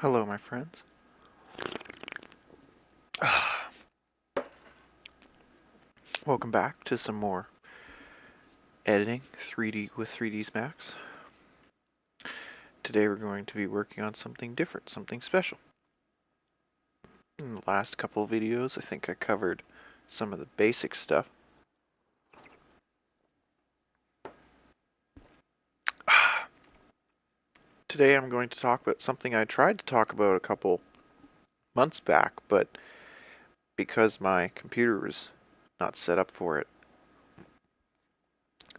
Hello, my friends. Welcome back to some more editing 3D with 3ds Max. Today we're going to be working on something different, something special. In the last couple of videos, I think I covered some of the basic stuff. Today I'm going to talk about something I tried to talk about a couple months back, but because my computer was not set up for it,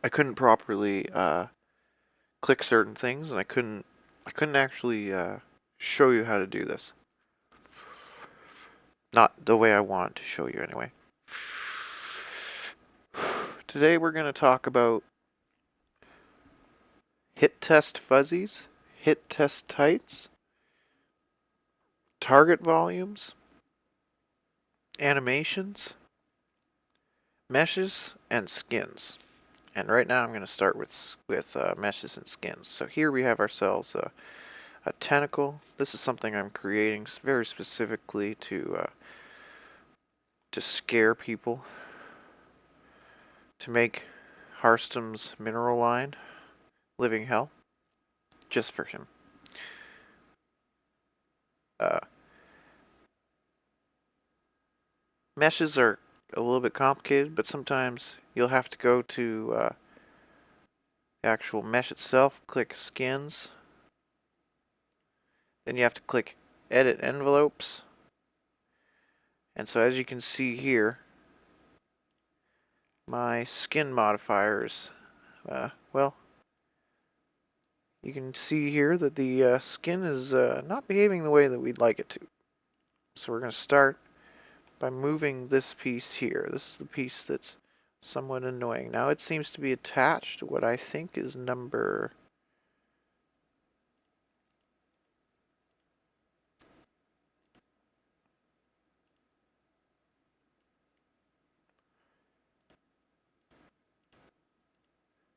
I couldn't properly click certain things, and I couldn't actually show you how to do this. Not the way I want to show you anyway. Today we're going to talk about hit test fuzzies, hit test tights, target volumes, animations, meshes, and skins. And right now I'm going to start with meshes and skins. So here we have ourselves a tentacle. This is something I'm creating very specifically to scare people, to make Harstom's mineral line living hell, just for him. Meshes are a little bit complicated, but sometimes you'll have to go to the actual mesh itself, click skins, then you have to click edit envelopes, and so as you can see here, my skin modifiers, well, you can see here that the skin is not behaving the way that we'd like it to. So we're going to start by moving this piece here. This is the piece that's somewhat annoying. Now it seems to be attached to what I think is number...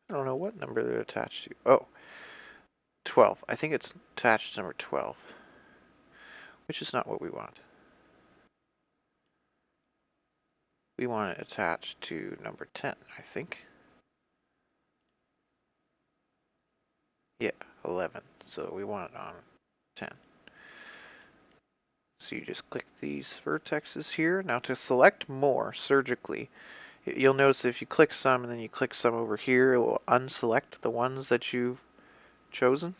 I don't know what number they're attached to. Oh, 12. I think it's attached to number 12, which is not what we want. We want it attached to number 10, I think. Yeah, 11. So we want it on 10. So you just click these vertexes here. Now to select more surgically, you'll notice if you click some and then you click some over here, it will unselect the ones that you've chosen.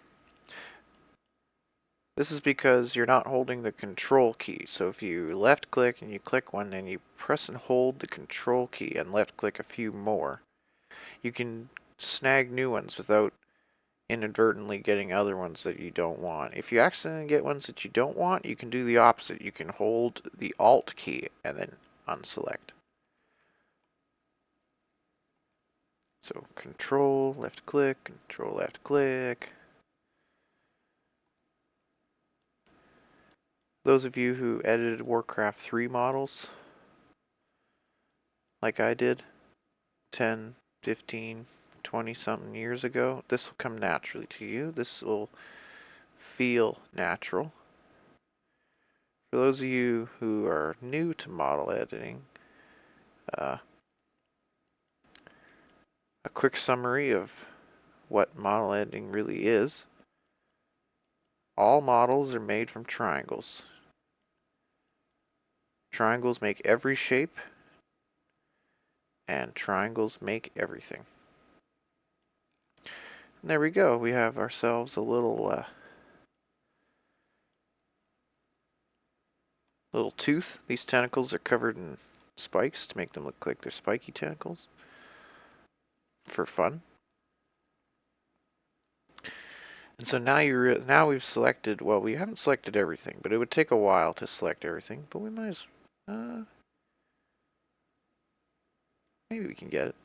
This is because you're not holding the control key. So if you left click and you click one, then you press and hold the control key and left click a few more, you can snag new ones without inadvertently getting other ones that you don't want. If you accidentally get ones that you don't want, you can do the opposite. You can hold the Alt key and then unselect. So control left click, control left click. Those of you who edited Warcraft 3 models, like I did, 10, 15, 20 something years ago, this will come naturally to you. This will feel natural. For those of you who are new to model editing, a quick summary of what model editing really is. All models are made from triangles. Triangles make every shape, and triangles make everything. And there we go. We have ourselves a little tooth. These tentacles are covered in spikes to make them look like they're spiky tentacles for fun. And so now we've selected, well, we haven't selected everything, but it would take a while to select everything, but we might as maybe we can get it.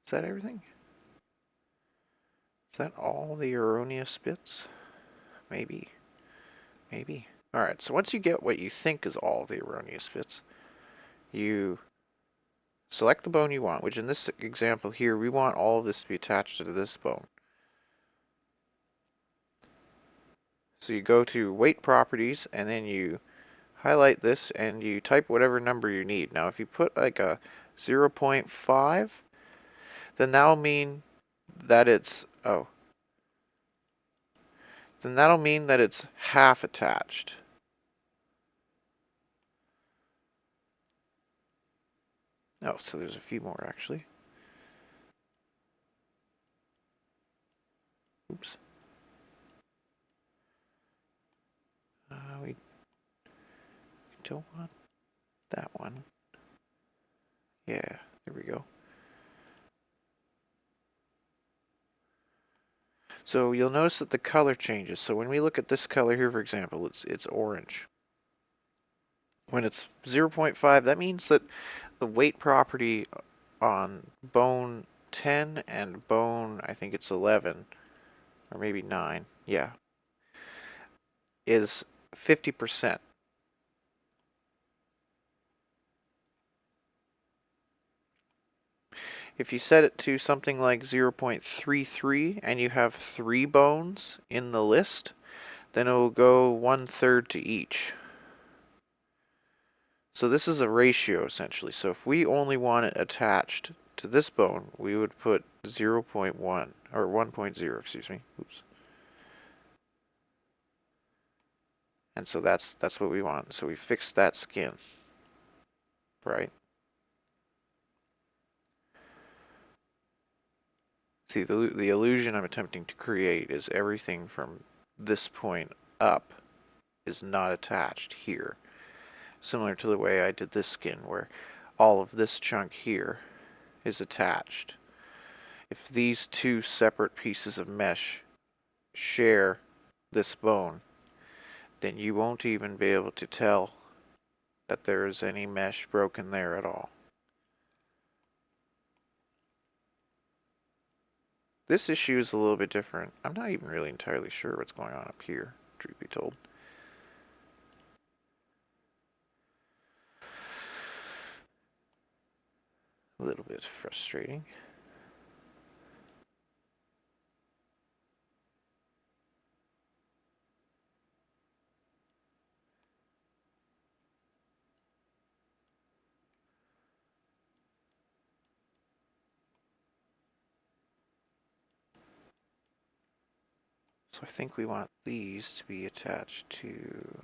Is that everything? Is that all the erroneous bits? Maybe. Maybe. Alright, so once you get what you think is all the erroneous bits, you select the bone you want, which in this example here, we want all of this to be attached to this bone. So you go to weight properties and then you highlight this and you type whatever number you need. Now if you put like a 0.5, then that'll mean that it's, then that'll mean that it's half attached. Oh, so there's a few more actually. Oops. We don't want that one. Yeah, there we go. So you'll notice that the color changes. So when we look at this color here, for example, it's orange. When it's 0.5, that means that the weight property on bone 10 and bone, I think it's 11, or maybe 9, yeah, is 50%. If you set it to something like 0.33 and you have 3 bones in the list, then it will go 1/3 to each. So this is a ratio essentially. So if we only want it attached to this bone, we would put 0.1 or 1.0, excuse me. Oops. And so that's what we want. So we fix that skin, right? See, the illusion I'm attempting to create is everything from this point up is not attached here. Similar to the way I did this skin, where all of this chunk here is attached. If these two separate pieces of mesh share this bone, then you won't even be able to tell that there is any mesh broken there at all. This issue is a little bit different. I'm not even really entirely sure what's going on up here, truth be told. A little bit frustrating. So I think we want these to be attached to...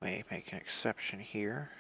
may make an exception here.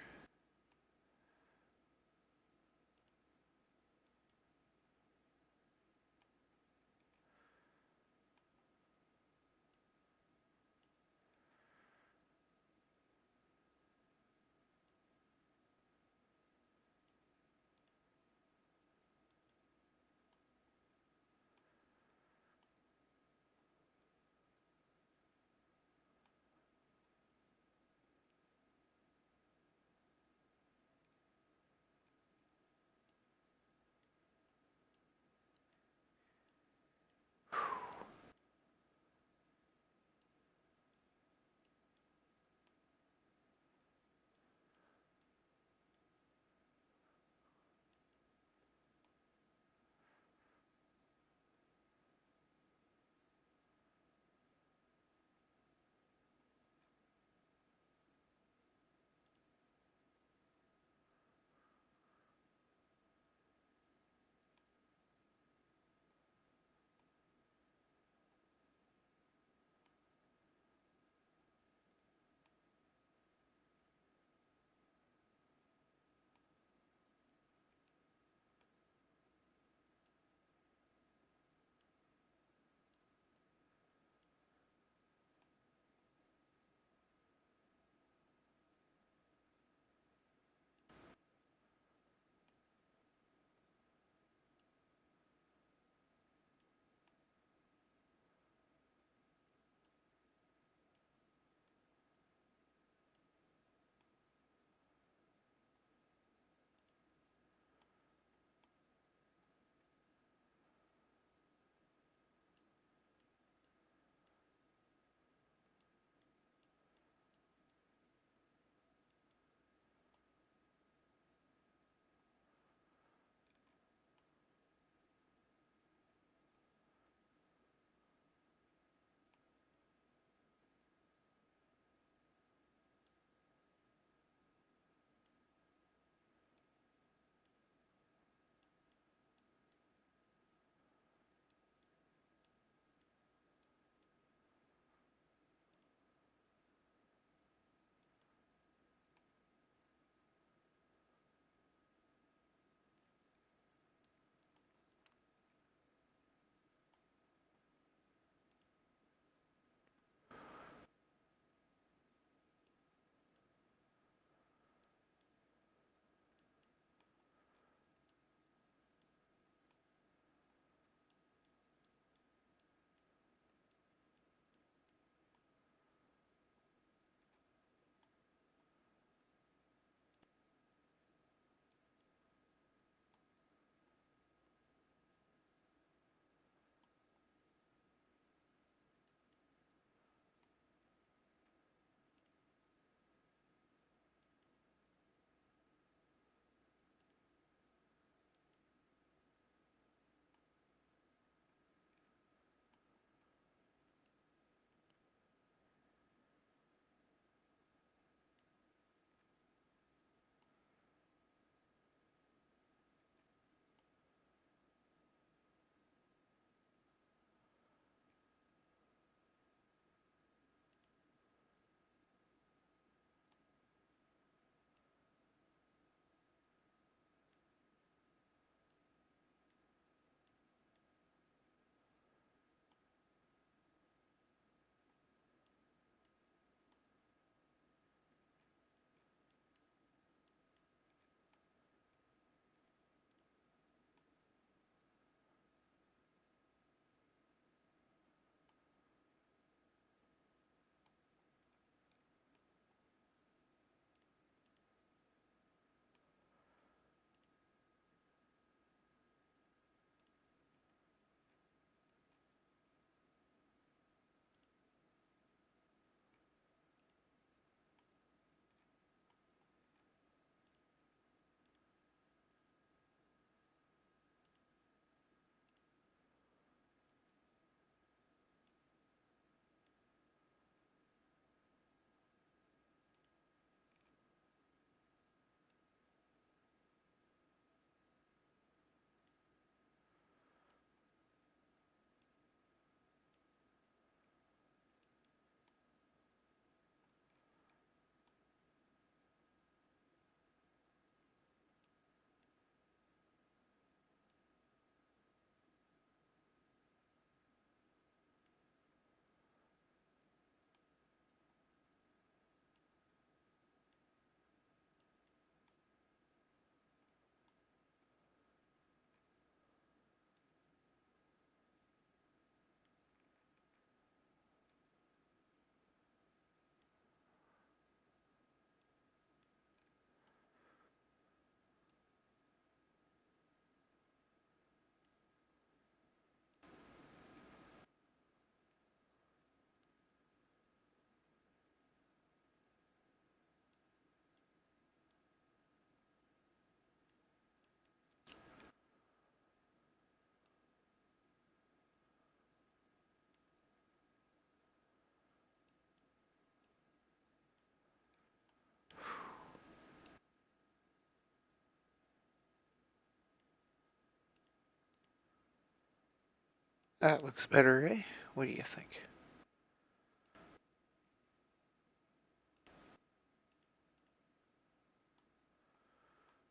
That looks better, eh? What do you think?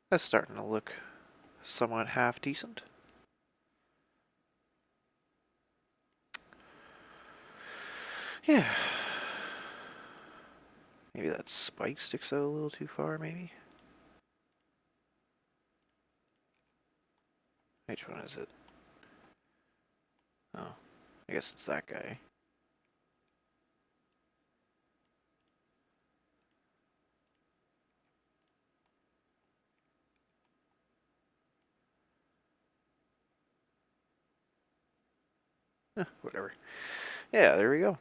That's starting to look somewhat half decent. Yeah. Maybe that spike sticks out a little too far, maybe? Which one is it? Oh, I guess it's that guy. Whatever. Yeah, there we go.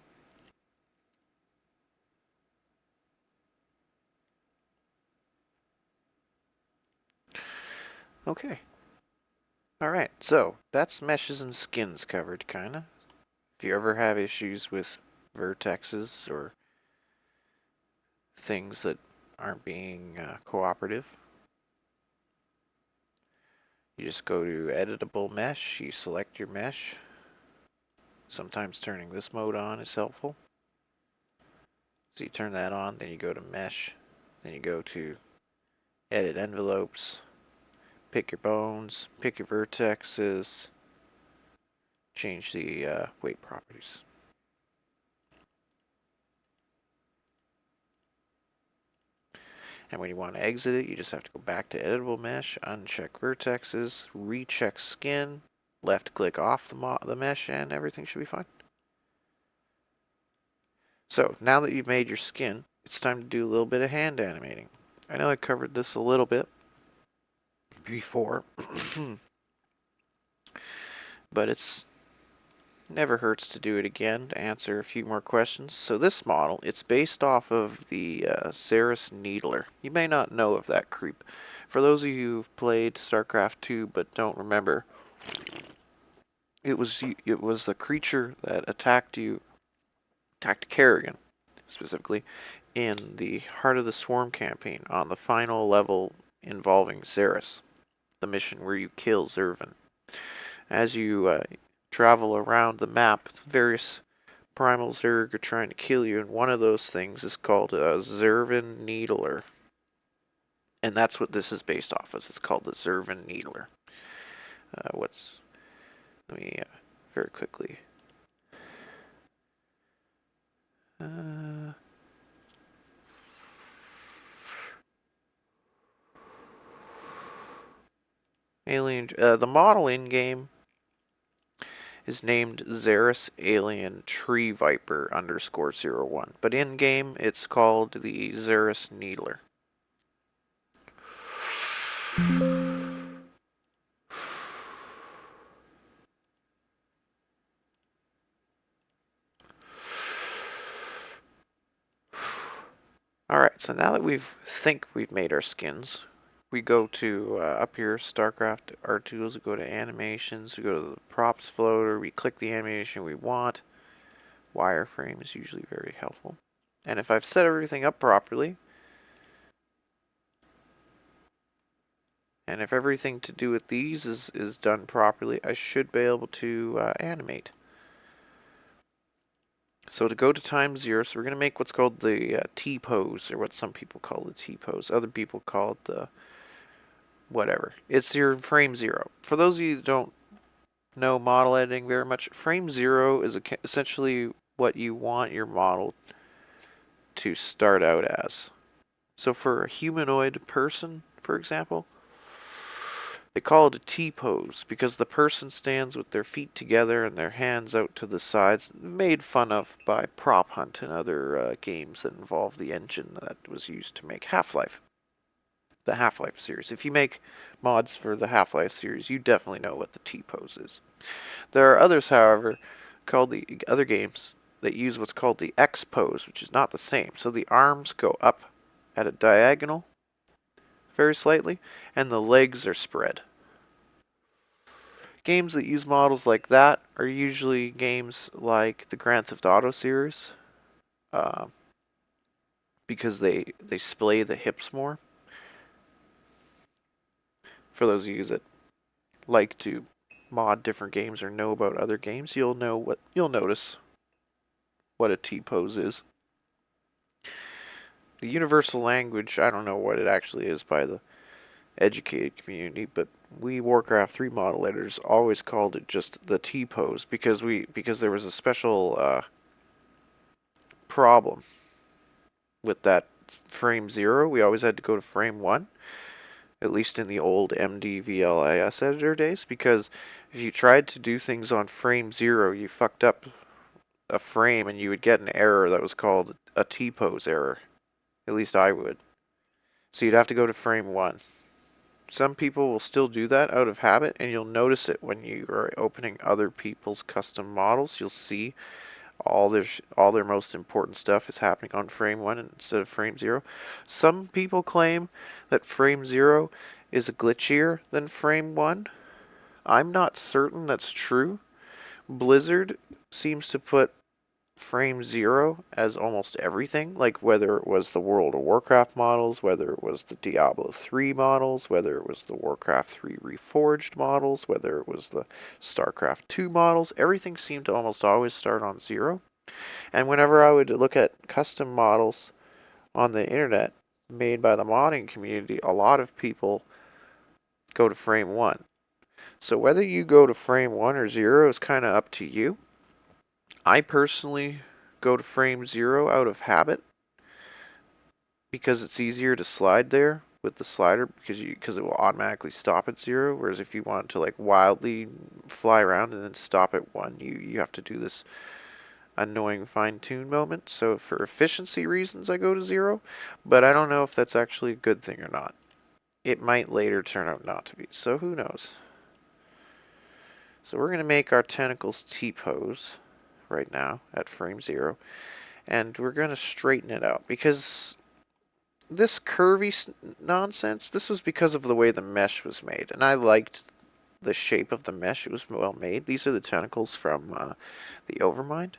Okay. Alright, so that's meshes and skins covered, kinda. If you ever have issues with vertexes or things that aren't being cooperative, you just go to editable mesh, you select your mesh. Sometimes turning this mode on is helpful. So you turn that on, then you go to mesh, then you go to edit envelopes, pick your bones, pick your vertexes, change the weight properties. And when you want to exit it, you just have to go back to editable mesh, uncheck vertexes, recheck skin, left click off the mesh, and everything should be fine. So now that you've made your skin, it's time to do a little bit of hand animating. I know I covered this a little bit before, but it's never hurts to do it again to answer a few more questions. So this model, it's based off of the Ceres Needler. You may not know of that creep. For those of you who've played StarCraft 2 but don't remember, it was the creature that attacked Kerrigan specifically, in the Heart of the Swarm campaign on the final level involving Ceres, the mission where you kill Zervan. As you travel around the map, various primal Zerg are trying to kill you, and one of those things is called a Zervan Needler. And that's what this is based off of. It's called the Zervan Needler. Let me very quickly. Uh, the model in game is named Xeris Alien Tree Viper _01, but in game it's called the Xeris Needler. Alright, so now that we've made our skins, we go to up here, StarCraft, our tools, we go to animations, we go to the props floater, we click the animation we want. Wireframe is usually very helpful. And if I've set everything up properly, and if everything to do with these is done properly, I should be able to animate. So to go to time 0, so we're going to make what's called the T-pose, or what some people call the T-pose. Other people call it the whatever. It's your frame 0. For those of you that don't know model editing very much, frame 0 is essentially what you want your model to start out as. So for a humanoid person, for example, they call it a T-pose because the person stands with their feet together and their hands out to the sides, made fun of by Prop Hunt and other games that involve the engine that was used to make Half-Life. The Half-Life series. If you make mods for the Half-Life series, you definitely know what the T-pose is. There are others, however, called the other games that use what's called the X-pose, which is not the same. So the arms go up at a diagonal very slightly, and the legs are spread. Games that use models like that are usually games like the Grand Theft Auto series, because they splay the hips more. For those of you that like to mod different games or know about other games, you'll notice what a T-pose is. The universal language, I don't know what it actually is by the educated community, but we Warcraft 3 model editors always called it just the T-pose because there was a special problem with that frame 0. We always had to go to frame 1, at least in the old MDVLIS editor days, because if you tried to do things on frame 0, you fucked up a frame and you would get an error that was called a T-pose error. At least I would. So you'd have to go to frame 1. Some people will still do that out of habit, and you'll notice it when you are opening other people's custom models. You'll see all their most important stuff is happening on frame 1 instead of frame 0. Some people claim that frame 0 is glitchier than frame 1. I'm not certain that's true. Blizzard seems to put frame 0 as almost everything, like whether it was the World of Warcraft models, whether it was the Diablo 3 models, whether it was the Warcraft 3 Reforged models, whether it was the StarCraft 2 models, everything seemed to almost always start on 0. And whenever I would look at custom models on the internet made by the modding community, a lot of people go to frame 1. So whether you go to frame 1 or 0 is kind of up to you. I personally go to frame 0 out of habit because it's easier to slide there with the slider because it will automatically stop at 0, whereas if you want to like wildly fly around and then stop at 1, you have to do this annoying fine-tune moment. So for efficiency reasons I go to 0, but I don't know if that's actually a good thing or not. It might later turn out not to be, so who knows. So we're going to make our tentacles T-pose right now at frame 0, and we're going to straighten it out because this curvy nonsense, this was because of the way the mesh was made, and I liked the shape of the mesh. It was well made. These are the tentacles from the Overmind.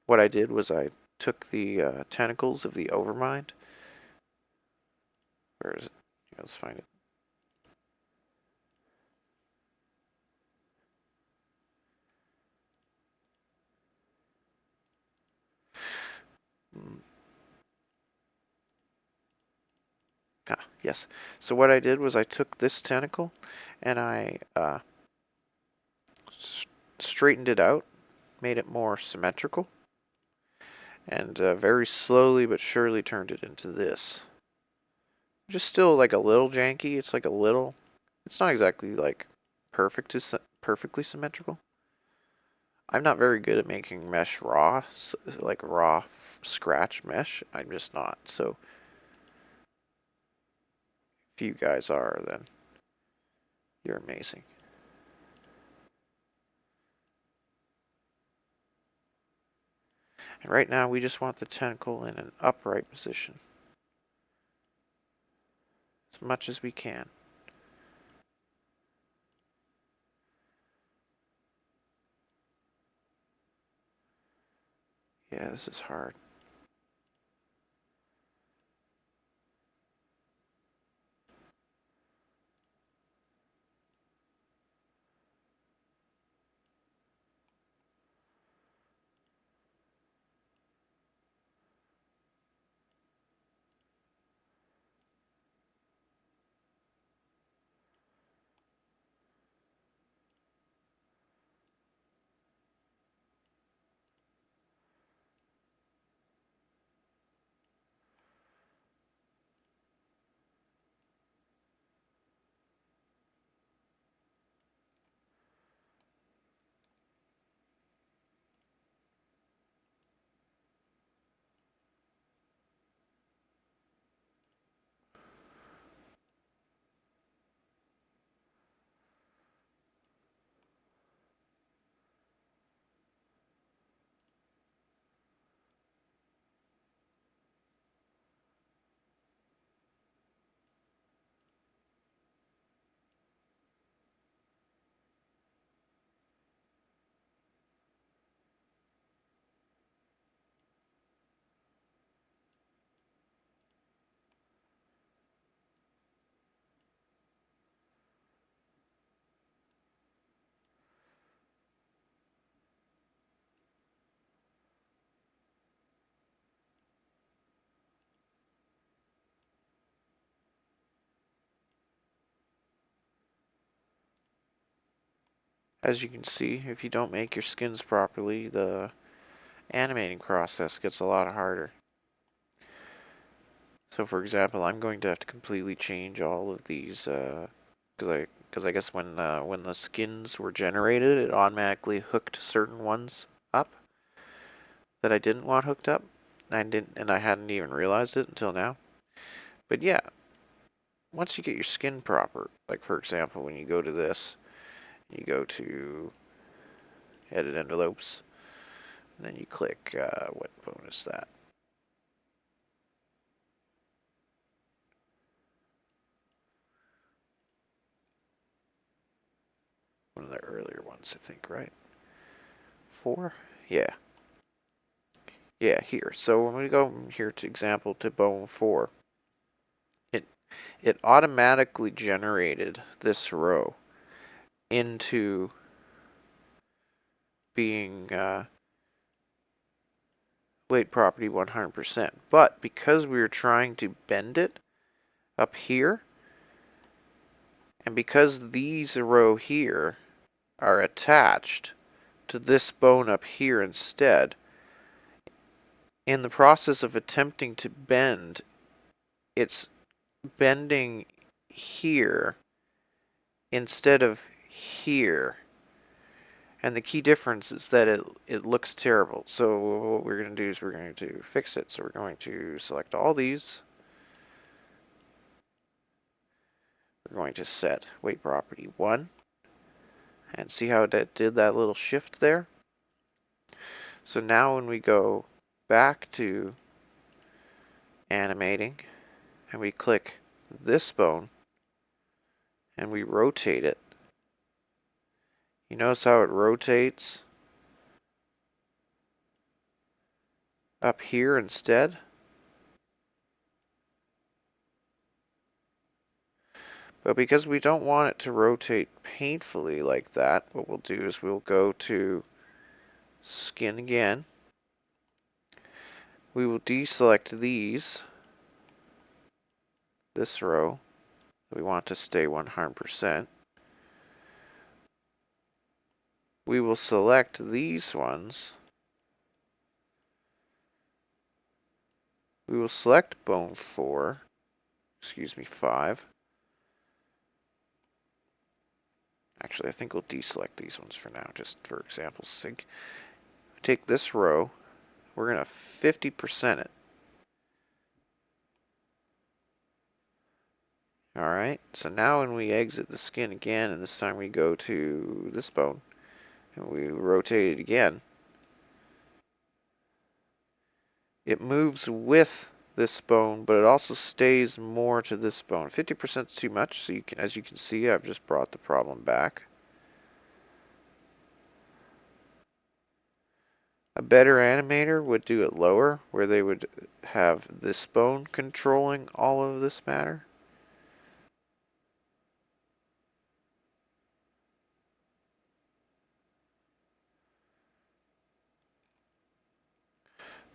What I did was I took the tentacles of the Overmind. Where is it? Yeah, let's find it. Ah, yes. So what I did was I took this tentacle and I straightened it out, made it more symmetrical, and very slowly but surely turned it into this. Just still like a little janky. It's like a little. It's not exactly like perfectly symmetrical. I'm not very good at making mesh raw, like raw scratch mesh. I'm just not. So if you guys are, then you're amazing. And right now we just want the tentacle in an upright position. As much as we can. Yeah, this is hard. as you can see, if you don't make your skins properly, the animating process gets a lot harder. So for example, I'm going to have to completely change all of these, because I guess when the skins were generated, it automatically hooked certain ones up that I didn't want hooked up. And I hadn't even realized it until now. But yeah, once you get your skin proper, like for example, when you go to this, you go to edit envelopes, and then you click, what bone is that? One of the earlier ones, I think, right? 4? Yeah. Yeah, here. So when we go here to example to bone 4, it automatically generated this row into being weight property 100%. But because we were trying to bend it up here, and because these row here are attached to this bone up here instead, in the process of attempting to bend, it's bending here instead of here. And the key difference is that it looks terrible. So what we're going to do is we're going to fix it. So we're going to select all these. We're going to set weight property 1. And see how that did that little shift there? So now when we go back to animating and we click this bone and we rotate it, you notice how it rotates up here instead? But because we don't want it to rotate painfully like that, what we'll do is we'll go to skin again. We will deselect this row. We want to stay 100%. We will select these ones. We will select bone 4, 5. Actually, I think we'll deselect these ones for now, just for example's sake. Take this row, we're going to 50% it. Alright, so now when we exit the skin again, and this time we go to this bone, and we rotate it again, it moves with this bone, but it also stays more to this bone. 50% is too much, so as you can see, I've just brought the problem back. A better animator would do it lower, where they would have this bone controlling all of this matter.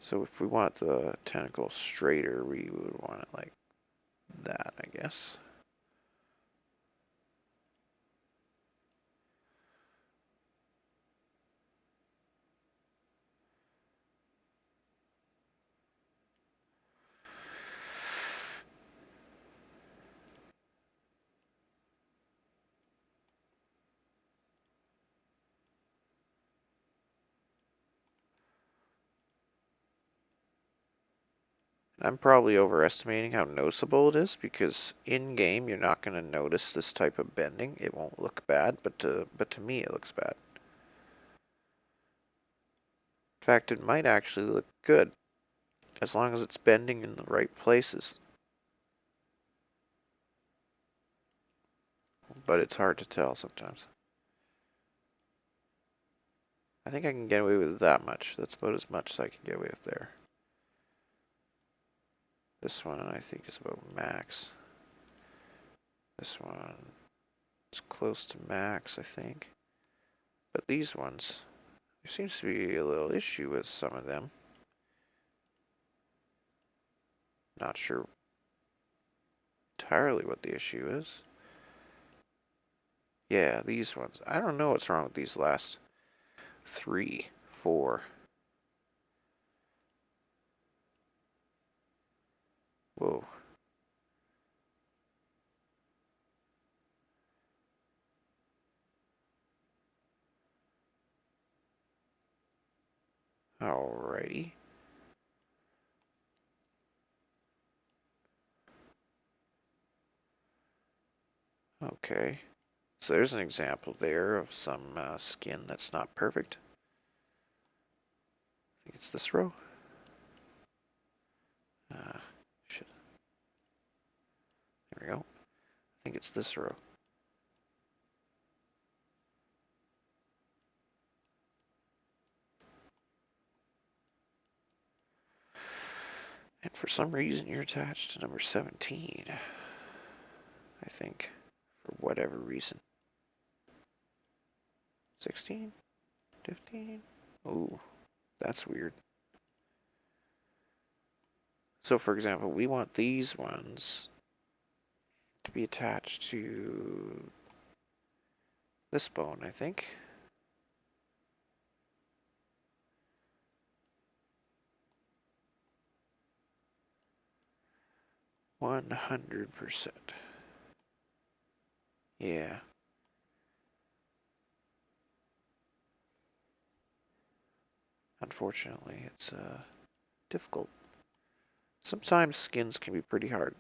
So if we want the tentacle straighter, we would want it like that, I guess. I'm probably overestimating how noticeable it is, because in-game you're not going to notice this type of bending. It won't look bad, but to me it looks bad. In fact, it might actually look good, as long as it's bending in the right places. But it's hard to tell sometimes. I think I can get away with that much. That's about as much as I can get away with there. This one I think is about max. This one is close to max, I think. But these ones, there seems to be a little issue with some of them. Not sure entirely what the issue is. Yeah, these ones. I don't know what's wrong with these last 3, 4. Whoa. Alrighty. Okay. So there's an example there of some skin that's not perfect. I think it's this row. Shit. There we go. I think it's this row. And for some reason you're attached to number 17. I think. For whatever reason. 16? 15? Ooh, that's weird. So for example, we want these ones to be attached to this bone, I think. %100. Yeah. Unfortunately, it's difficult. Sometimes skins can be pretty hard.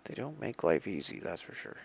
They don't make life easy, that's for sure.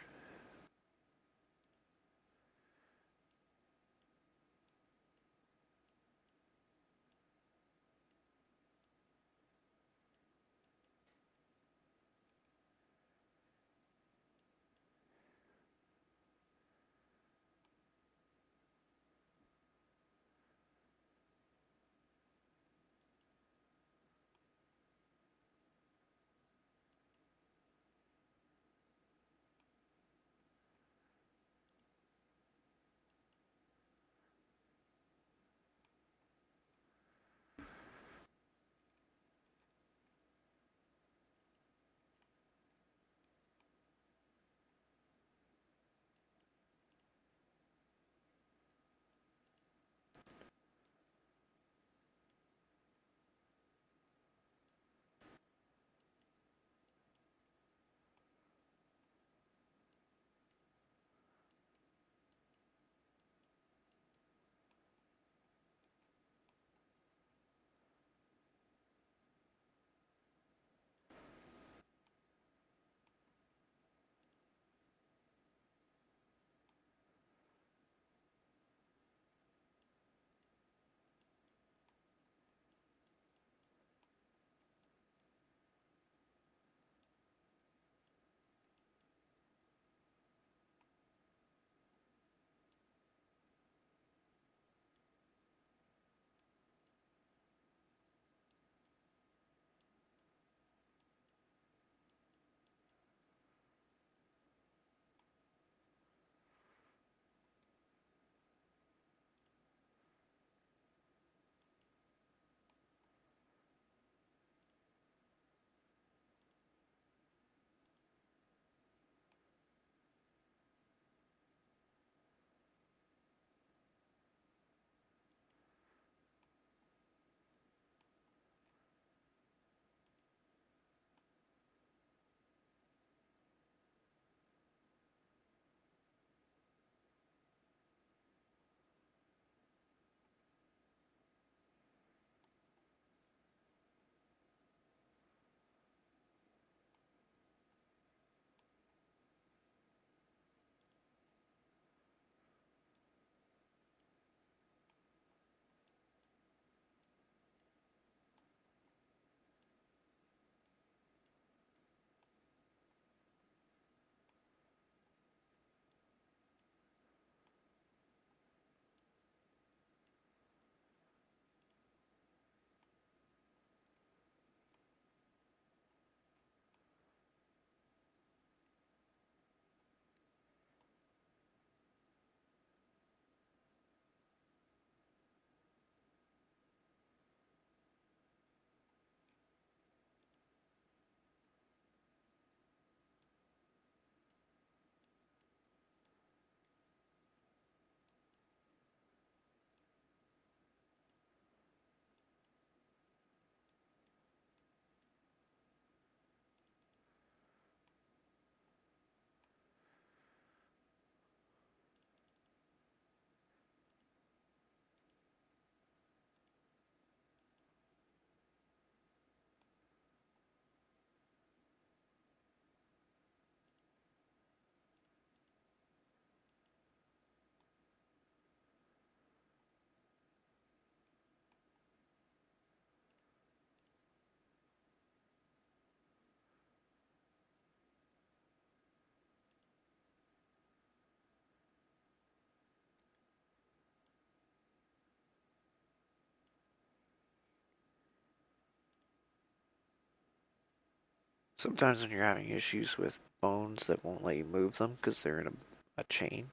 Sometimes when you're having issues with bones that won't let you move them because they're in a chain,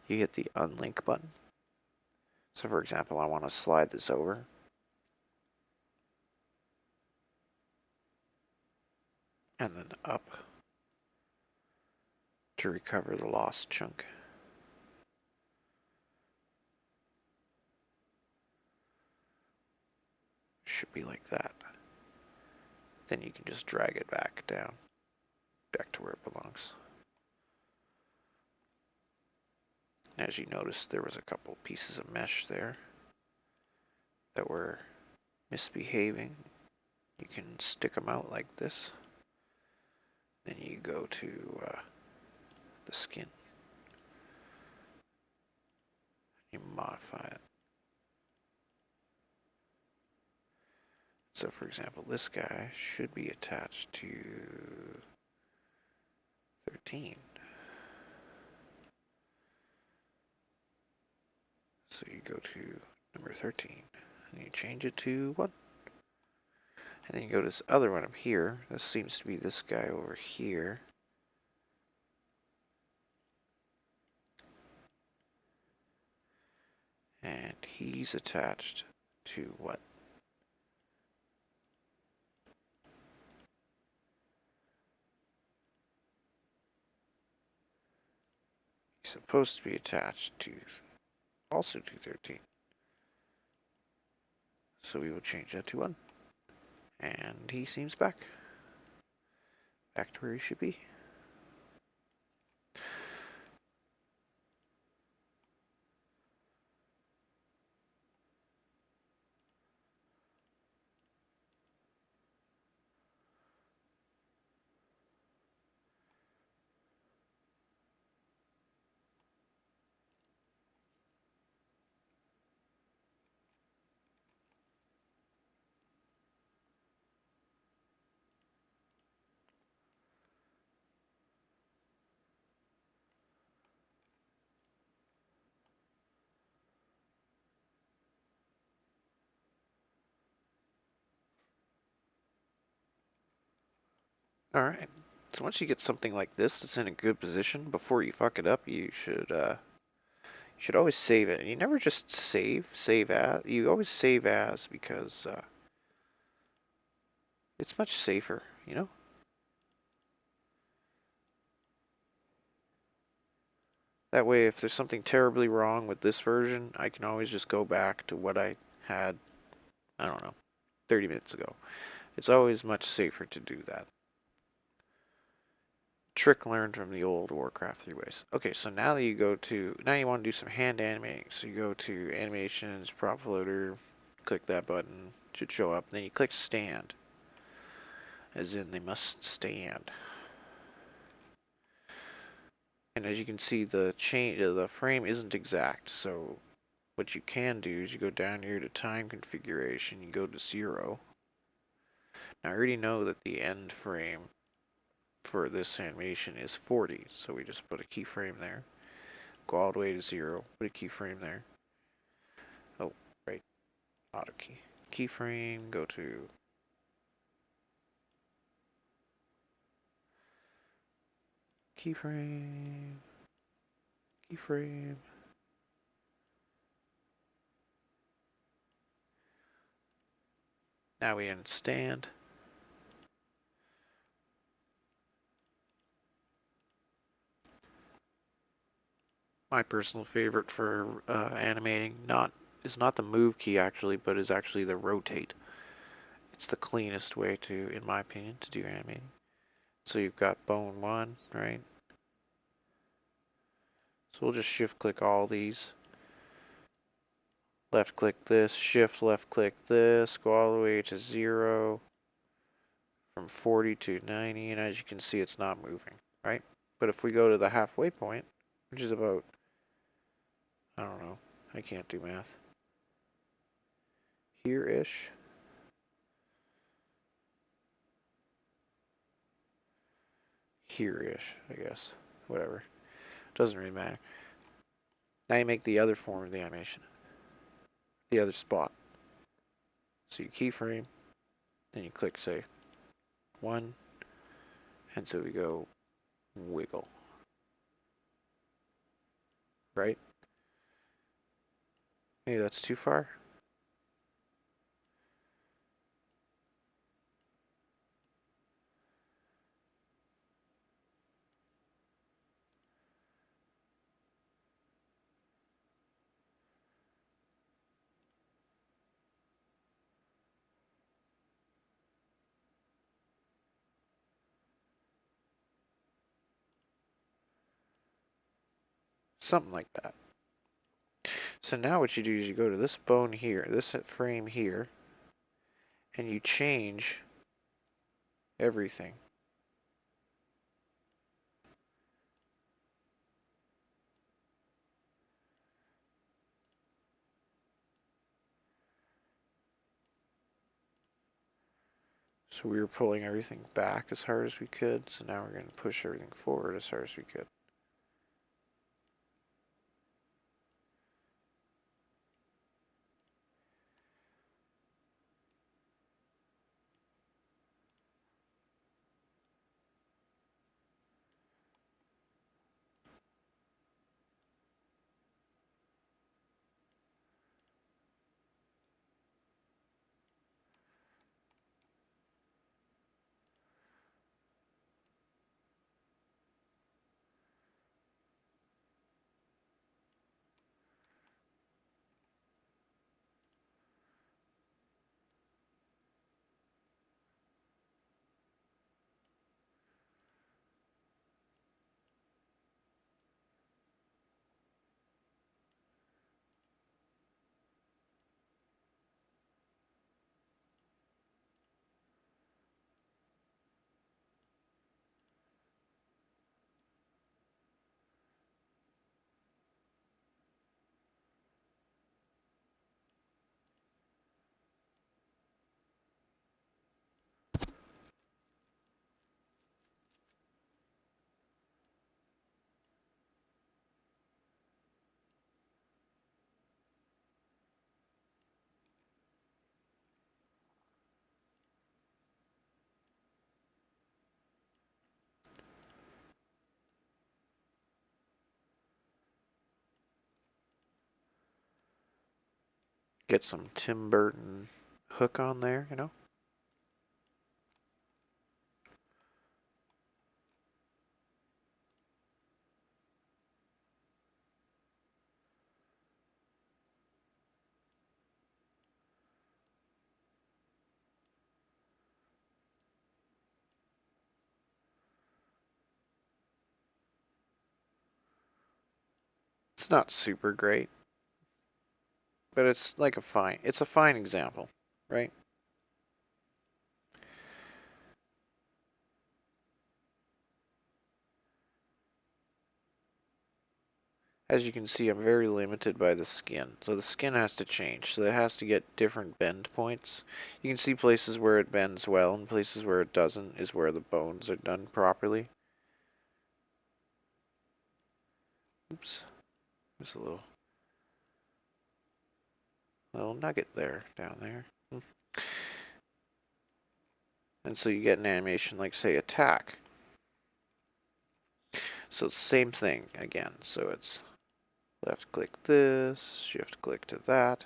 you hit the unlink button. So for example, I want to slide this over. And then up to recover the lost chunk. Should be like that. Then you can just drag it back down, back to where it belongs. And as you notice, there was a couple pieces of mesh there that were misbehaving. You can stick them out like this. Then you go to the skin. You modify it. So for example, this guy should be attached to 13. So you go to number 13 and you change it to 1. And then you go to this other one up here. This seems to be this guy over here. And he's attached to what? He's supposed to be attached to also 213. So we will change that to 1. And he seems back. Back to where he should be. Alright. So once you get something like this that's in a good position, before you fuck it up, you should always save it. And you never just save as. You always save as because it's much safer, you know? That way, if there's something terribly wrong with this version, I can always just go back to what I had, I don't know, 30 minutes ago. It's always much safer to do that. Trick learned from the old Warcraft 3 ways. Okay, so now that you go to, now you want to do some hand animating. So you go to animations, prop loader, click that button, it should show up. Then you click stand, as in they must stand. And as you can see, the frame isn't exact. So what you can do is you go down here to time configuration, you go to 0. Now I already know that the end frame for this animation is 40, so we just put a keyframe there. Go all the way to 0, put a keyframe there. Oh, right, auto key. Keyframe, go to keyframe, keyframe. Now we in stand. My personal favorite for animating is not the move key actually, but is actually the rotate. It's the cleanest way to, in my opinion, to do animating. So you've got bone 1, right? So we'll just shift click all these. Left click this, shift left click this, go all the way to 0, from 40 to 90, and as you can see it's not moving, right? But if we go to the halfway point, which is about, I don't know, I can't do math, here-ish, here-ish, I guess, whatever, doesn't really matter. Now you make the other form of the animation, the other spot. So you keyframe, then you click say 1, And so we go wiggle, right? Maybe that's too far. Something like that. So now what you do is you go to this bone here, this frame here, and you change everything. So we were pulling everything back as hard as we could, so now we're going to push everything forward as hard as we could. Get some Tim Burton hook on there, you know? It's not super great, but it's like it's a fine example, right? As you can see, I'm very limited by the skin. So the skin has to change. So it has to get different bend points. You can see places where it bends well and places where it doesn't is where the bones are done properly. Oops. There's a little nugget there, down there. And so you get an animation like, say, attack. So same thing again. So it's left click this, shift click to that,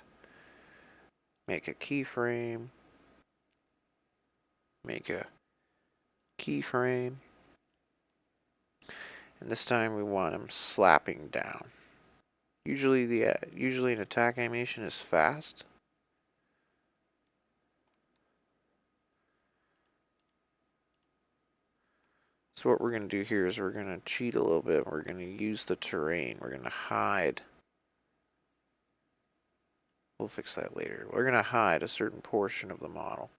make a keyframe, make a keyframe, and this time we want him slapping down. Usually an attack animation is fast. So what we're going to do here is we're going to cheat a little bit. We're going to use the terrain. We're going to hide. We'll fix that later. We're going to hide a certain portion of the model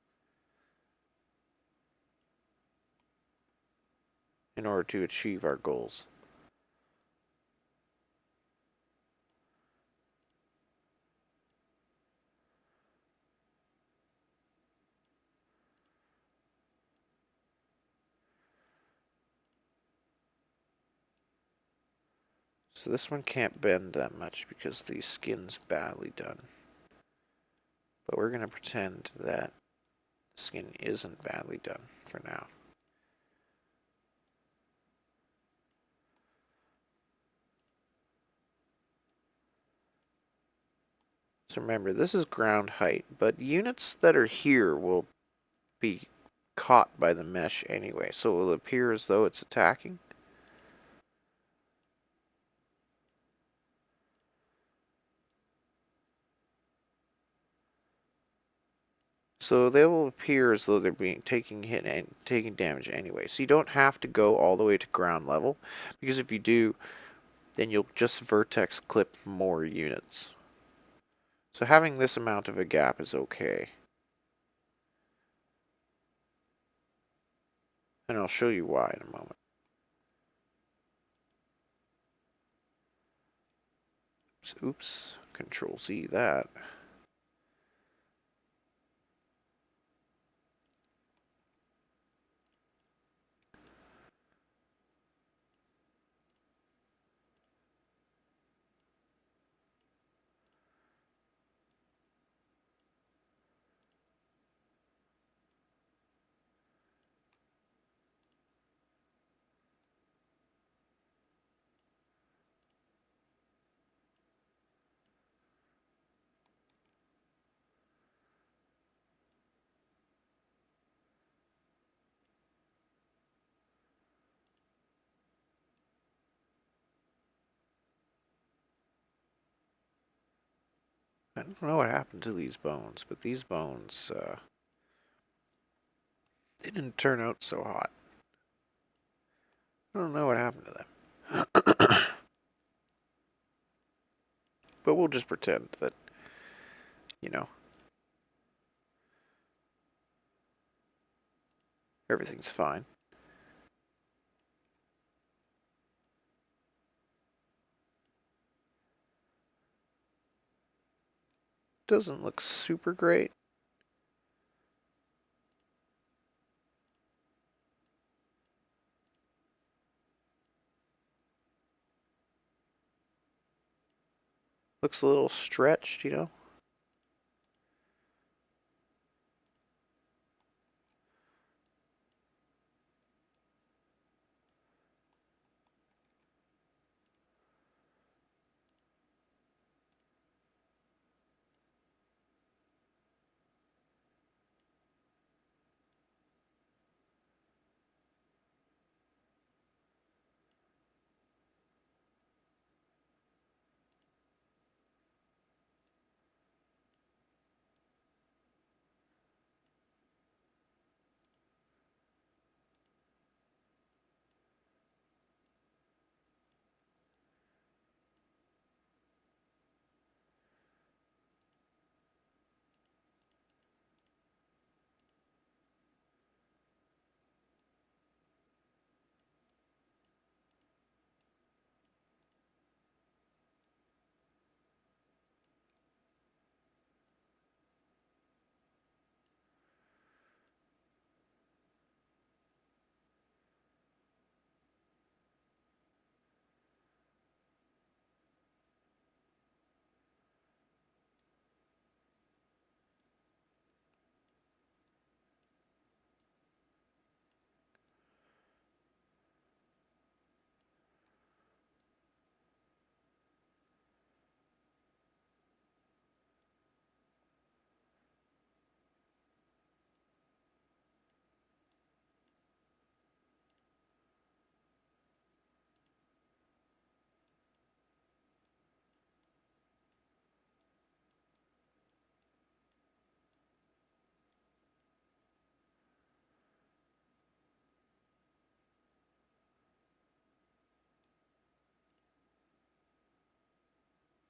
in order to achieve our goals. So this one can't bend that much because the skin's badly done. But we're going to pretend that the skin isn't badly done for now. So remember, this is ground height, but units that are here will be caught by the mesh anyway, so it will appear as though it's attacking. So they will appear as though they're taking hit and taking damage anyway. So you don't have to go all the way to ground level, because if you do, then you'll just vertex clip more units. So having this amount of a gap is okay. And I'll show you why in a moment. Oops, Control Z that. I don't know what happened to these bones, but these bones didn't turn out so hot. I don't know what happened to them. But we'll just pretend that, you know, everything's fine. Doesn't look super great. Looks a little stretched, you know.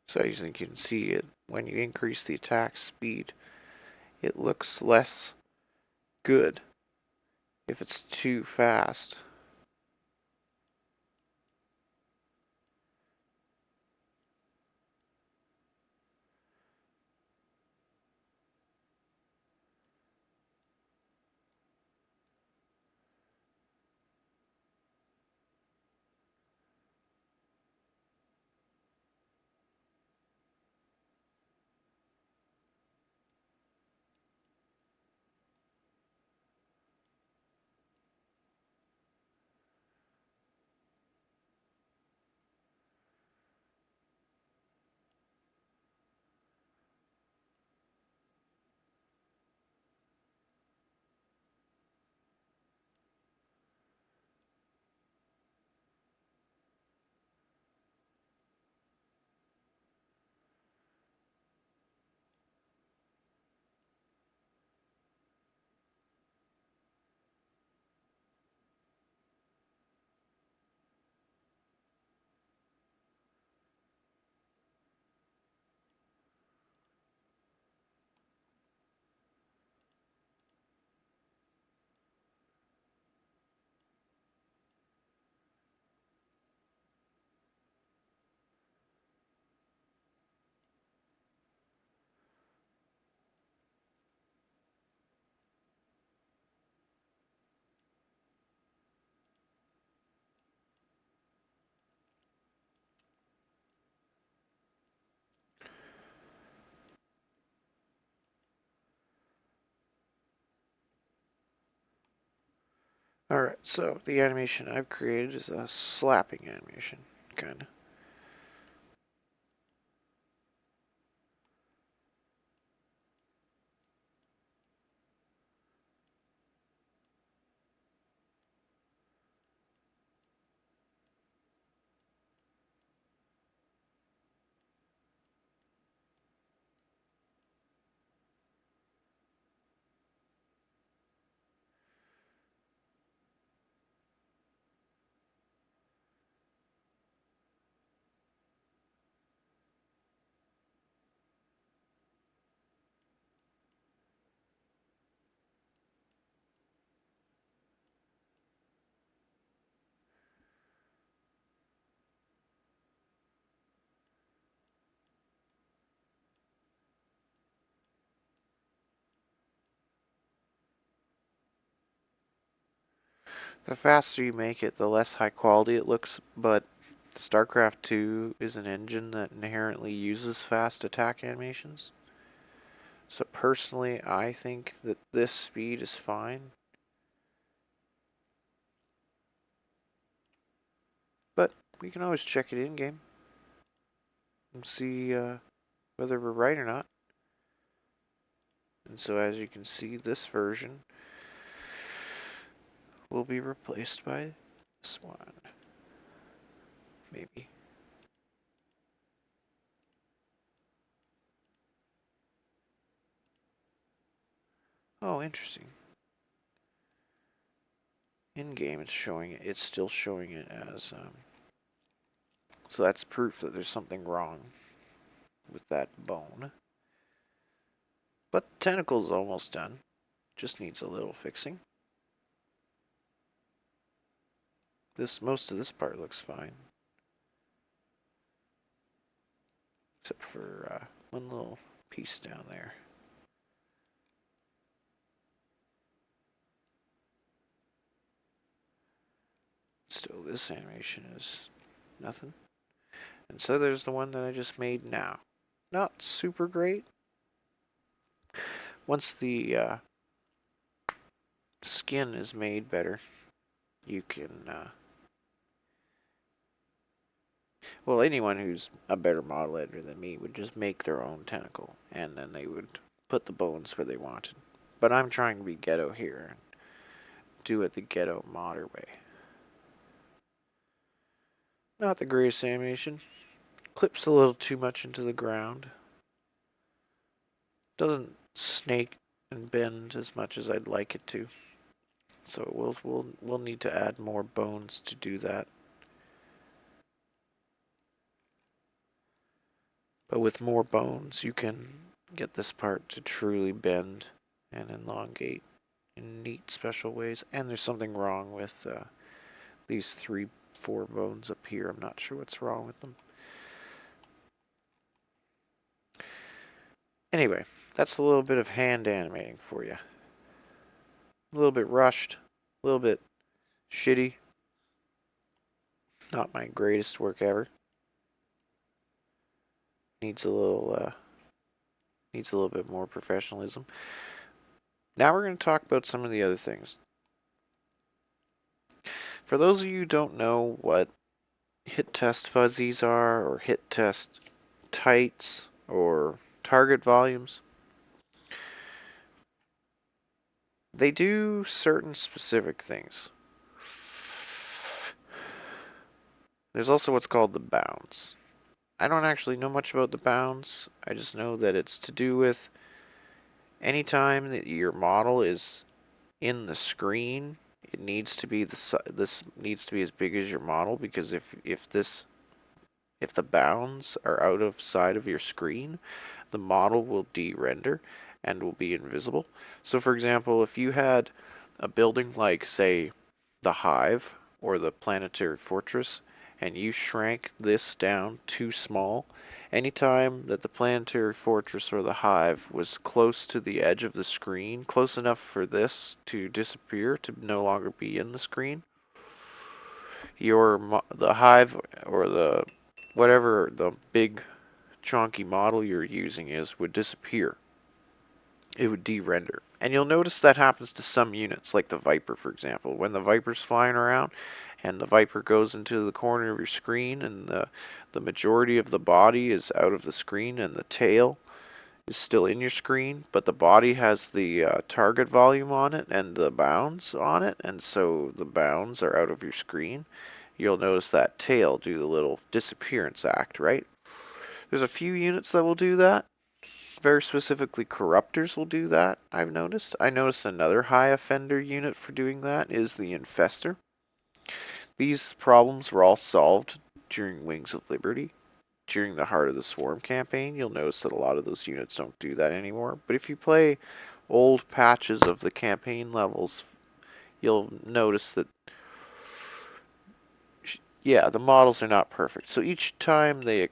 So as you can see, it when you increase the attack speed, it looks less good if it's too fast. Alright, so the animation I've created is a slapping animation, kinda. The faster you make it, the less high quality it looks, but StarCraft 2 is an engine that inherently uses fast attack animations. So personally, I think that this speed is fine. But we can always check it in-game and see whether we're right or not. And so as you can see, this version will be replaced by this one. Maybe. Oh, interesting. In-game it's still showing it as, so that's proof that there's something wrong with that bone. But the tentacle's almost done. Just needs a little fixing. Most of this part looks fine. Except for one little piece down there. Still, this animation is nothing. And so there's the one that I just made now. Not super great. Once the skin is made better, you can, well, anyone who's a better model editor than me would just make their own tentacle, and then they would put the bones where they wanted. But I'm trying to be ghetto here and do it the ghetto modder way. Not the greatest animation. Clips a little too much into the ground. Doesn't snake and bend as much as I'd like it to. So we'll need to add more bones to do that. But with more bones, you can get this part to truly bend and elongate in neat, special ways. And there's something wrong with these 4 bones up here. I'm not sure what's wrong with them. Anyway, that's a little bit of hand animating for you. A little bit rushed, a little bit shitty. Not my greatest work ever. Needs a little bit more professionalism. Now we're going to talk about some of the other things. For those of you who don't know what hit test fuzzies are, or hit test tights, or target volumes, they do certain specific things. There's also what's called the bounds. I don't actually know much about the bounds. I just know that it's to do with anytime that your model is in the screen, it needs to be this needs to be as big as your model, because if the bounds are out of sight of your screen, the model will de-render and will be invisible. So for example, if you had a building like, say, the Hive or the Planetary Fortress, and you shrank this down too small, anytime that the Planetary Fortress or the Hive was close to the edge of the screen, close enough for this to disappear, to no longer be in the screen, the Hive or the whatever the big chunky model you're using would disappear. It would de-render, And you'll notice that happens to some units, like the Viper, for example. When the Viper's flying around and the Viper goes into the corner of your screen and the majority of the body is out of the screen and the tail is still in your screen, but the body has the target volume on it and the bounds on it, and so the bounds are out of your screen, you'll notice that tail do the little disappearance act, right? There's a few units that will do that. Very specifically, Corruptors will do that, I've noticed. I noticed another high offender unit for doing that is the Infester. These problems were all solved during Wings of Liberty. During the Heart of the Swarm campaign, you'll notice that a lot of those units don't do that anymore. But if you play old patches of the campaign levels, you'll notice that, yeah, the models are not perfect. So each time they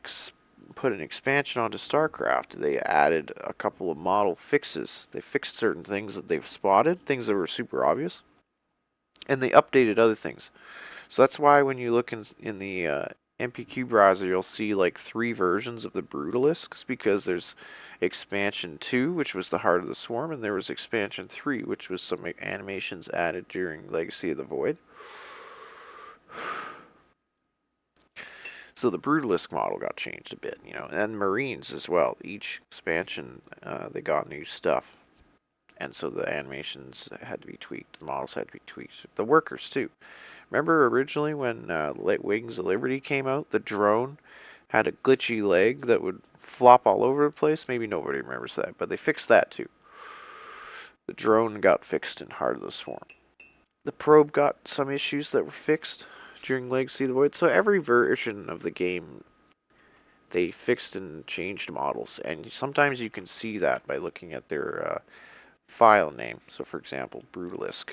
put an expansion onto StarCraft, they added a couple of model fixes. They fixed certain things that they've spotted, things that were super obvious, and they updated other things. So that's why when you look in the MPQ browser, you'll see like 3 versions of the Brutalisks, because there's expansion 2, which was the Heart of the Swarm, and there was expansion 3, which was some animations added during Legacy of the Void. So the Brutalisk model got changed a bit, you know, and Marines as well. Each expansion, they got new stuff, and so the animations had to be tweaked. The models had to be tweaked. The workers too. Remember originally when Wings of Liberty came out, the drone had a glitchy leg that would flop all over the place? Maybe nobody remembers that, but they fixed that too. The drone got fixed in Heart of the Swarm. The probe got some issues that were fixed during Legacy of the Void. So every version of the game, they fixed and changed models, and sometimes you can see that by looking at their file name. So for example, Brutalisk.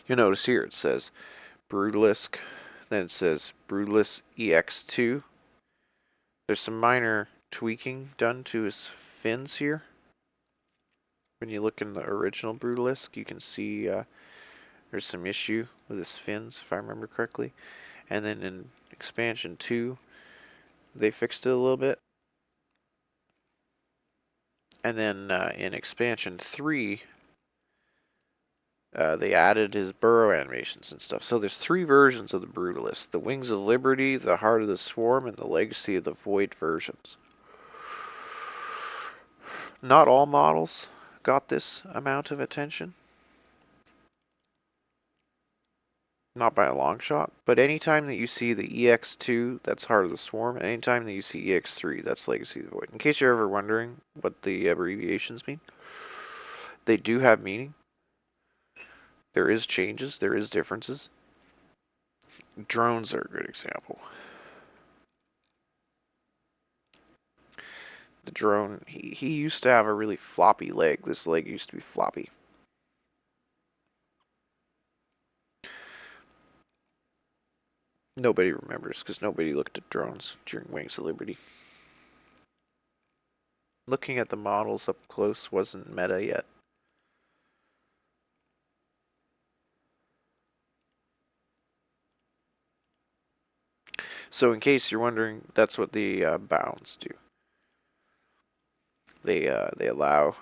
You'll notice here it says Brutalisk, then it says Brutalisk EX2. There's some minor tweaking done to his fins here. When you look in the original Brutalisk, you can see there's some issue with his fins, if I remember correctly. And then in expansion 2, they fixed it a little bit. And then in expansion 3, they added his burrow animations and stuff. So there's 3 versions of the Brutalist: the Wings of Liberty, the Heart of the Swarm, and the Legacy of the Void versions. Not all models got this amount of attention. Not by a long shot, but anytime that you see the EX2, that's Heart of the Swarm. Anytime that you see EX3, that's Legacy of the Void. In case you're ever wondering what the abbreviations mean, they do have meaning. There is changes, there is differences. Drones are a good example. The drone, he used to have a really floppy leg. This leg used to be floppy. Nobody remembers because nobody looked at drones during Wings of Liberty. Looking at the models up close wasn't meta yet. So in case you're wondering, that's what the bounds do. They allow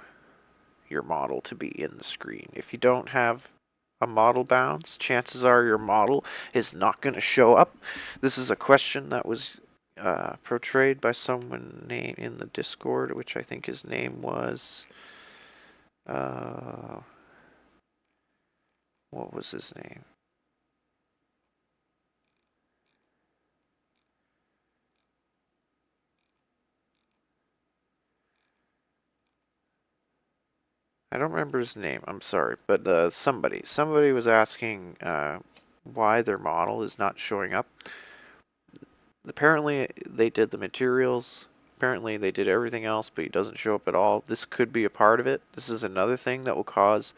your model to be in the screen. If you don't have a model bounds, chances are your model is not going to show up. This is a question that was portrayed by someone named in the Discord, which I think his name was what was his name? I don't remember his name, I'm sorry, but somebody was asking why their model is not showing up. Apparently they did the materials, apparently they did everything else, but he doesn't show up at all. This could be a part of it. This is another thing that will cause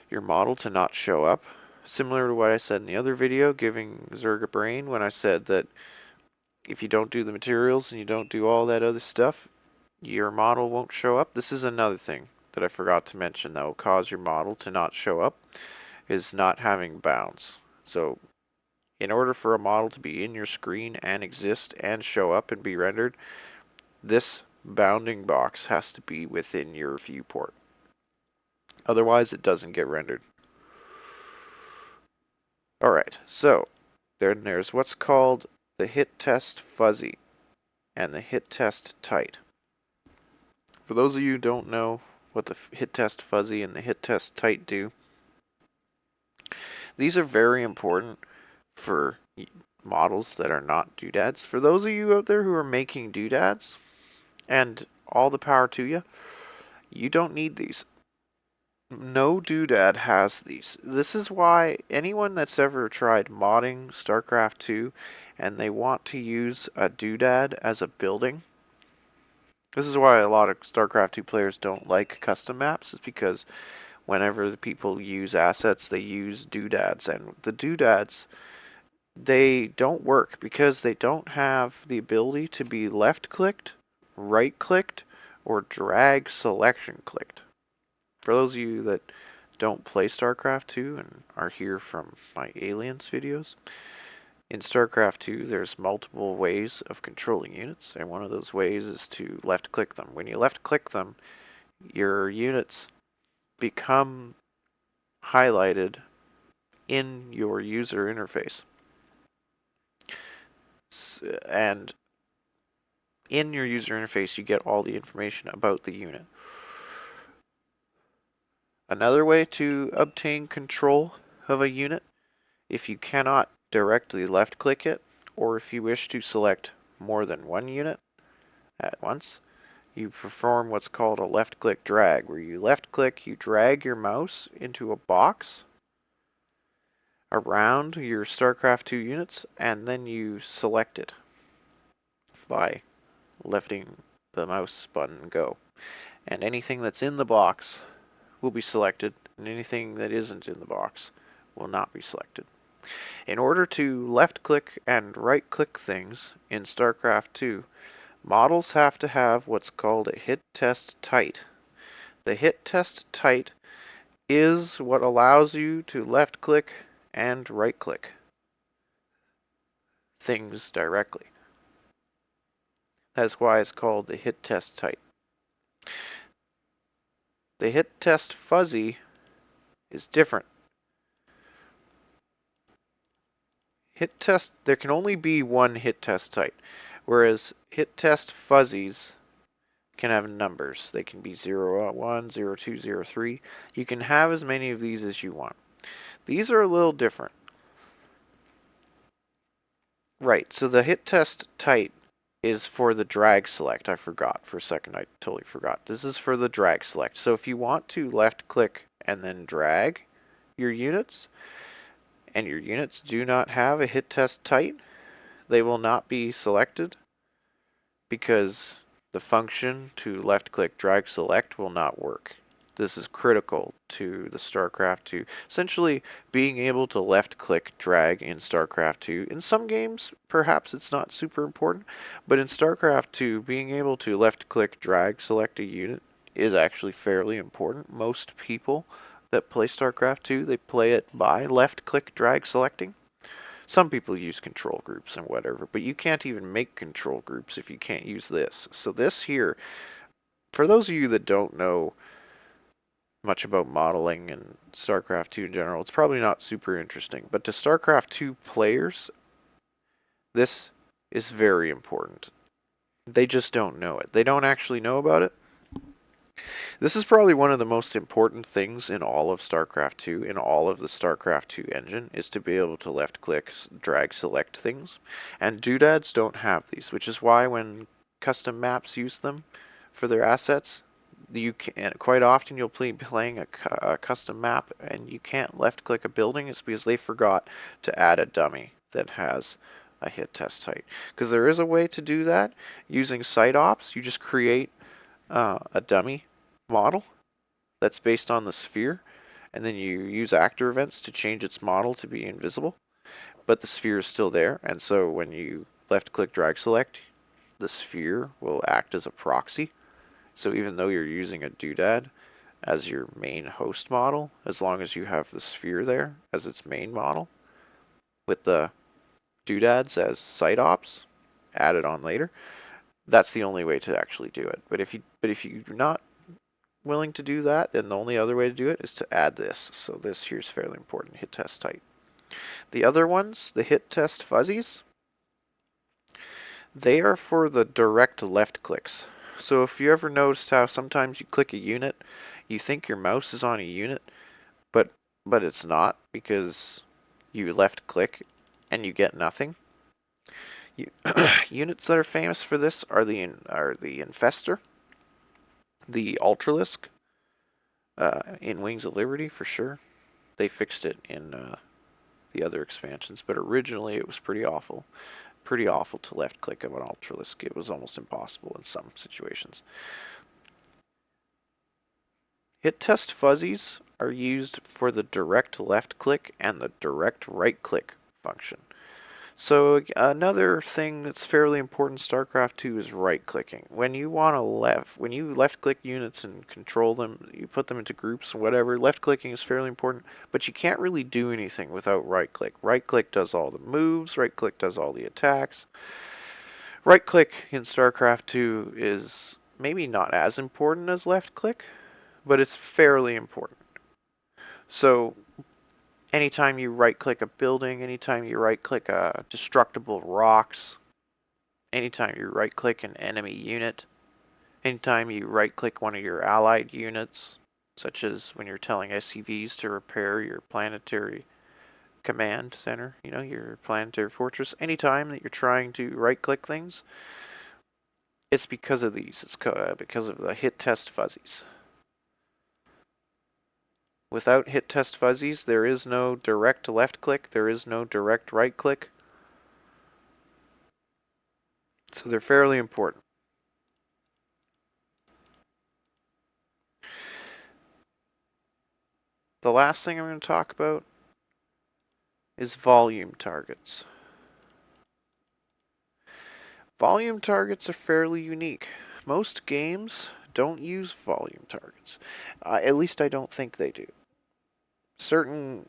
your model to not show up. Similar to what I said in the other video, giving Zerg a brain, when I said that if you don't do the materials and you don't do all that other stuff, your model won't show up. This is another thing that I forgot to mention that will cause your model to not show up, is not having bounds. So in order for a model to be in your screen and exist and show up and be rendered, this bounding box has to be within your viewport. Otherwise, it doesn't get rendered. Alright, so then there's what's called the hit test fuzzy and the hit test tight. For those of you who don't know what the hit test fuzzy and the hit test tight do, these are very important for models that are not doodads. For those of you out there who are making doodads, and all the power to you, you don't need these. No doodad has these. This is why anyone that's ever tried modding StarCraft 2 and they want to use a doodad as a building, this is why a lot of StarCraft 2 players don't like custom maps, is because whenever the people use assets, they use doodads, and the doodads, they don't work because they don't have the ability to be left-clicked, right-clicked, or drag selection clicked. For those of you that don't play StarCraft 2 and are here from my Aliens videos, in StarCraft 2 there's multiple ways of controlling units, and one of those ways is to left click them. When you left click them, your units become highlighted in your user interface. And in your user interface you get all the information about the unit. Another way to obtain control of a unit, if you cannot directly left click it, or if you wish to select more than one unit at once, you perform what's called a left click drag, where you left click, you drag your mouse into a box around your StarCraft 2 units, and then you select it by letting the mouse button go. And anything that's in the box will be selected, and anything that isn't in the box will not be selected. In order to left click and right click things in StarCraft 2, models have to have what's called a hit test tight. The hit test tight is what allows you to left click and right click things directly. That's why it's called the hit test tight. The hit test fuzzy is different. Hit test, there can only be one hit test tight, whereas hit test fuzzies can have numbers. They can be 0, 1, 0, 2, 0, 3. You can have as many of these as you want. These are a little different. Right, so the hit test tight is for the drag select. I forgot for a second. I totally forgot. This is for the drag select. So if you want to left click and then drag your units, and your units do not have a hit test tight, they will not be selected because the function to left click drag select will not work. This is critical to the StarCraft 2. Essentially, being able to left click drag in StarCraft 2. In some games, perhaps it's not super important, but in StarCraft 2, being able to left click drag select a unit is actually fairly important. Most people that play StarCraft 2, they play it by left click drag selecting. Some people use control groups and whatever, but you can't even make control groups if you can't use this. So this here, for those of you that don't know much about modeling and StarCraft 2 in general, it's probably not super interesting. But to StarCraft 2 players, this is very important. They just don't know it. They don't actually know about it. This is probably one of the most important things in all of StarCraft 2, in all of the StarCraft 2 engine, is to be able to left click, drag, select things. And doodads don't have these, which is why when custom maps use them for their assets, you can quite often you'll be playing a custom map and you can't left click a building. It's because they forgot to add a dummy that has a hit test tight. Because there is a way to do that using site ops. You just create a dummy model that's based on the sphere, and then you use actor events to change its model to be invisible, but the sphere is still there, and so when you left click drag select, the sphere will act as a proxy. So even though you're using a doodad as your main host model, as long as you have the sphere there as its main model, with the doodads as site ops added on later, That's the only way to actually do it. But if you're not willing to do that, then the only other way to do it is to add this. So this here's fairly important, hit test type. The other ones, the hit test fuzzies, they are for the direct left clicks. So if you ever noticed how sometimes you click a unit, you think your mouse is on a unit, but it's not because you left click and you get nothing. Units that are famous for this are the Infestor, the Ultralisk, in Wings of Liberty for sure. They fixed it in the other expansions, but originally it was pretty awful. Pretty awful to left click of an Ultralisk. It was almost impossible in some situations. Hit test fuzzies are used for the direct left click and the direct right click function. So another thing that's fairly important in StarCraft 2 is right clicking. When you left click units and control them, you put them into groups and whatever, left clicking is fairly important, but you can't really do anything without right click. Right click does all the moves, right click does all the attacks. Right click in StarCraft 2 is maybe not as important as left click, but it's fairly important. So anytime you right click a building, anytime you right click a destructible rocks, anytime you right click an enemy unit, anytime you right click one of your allied units, such as when you're telling SCVs to repair your planetary command center, your planetary fortress, anytime that you're trying to right click things, it's because of these. It's because of the hit test fuzzies. Without hit test fuzzies, there is no direct left click, there is no direct right click. So they're fairly important. The last thing I'm going to talk about is volume targets. Volume targets are fairly unique. Most games don't use volume targets. At least I don't think they do. Certain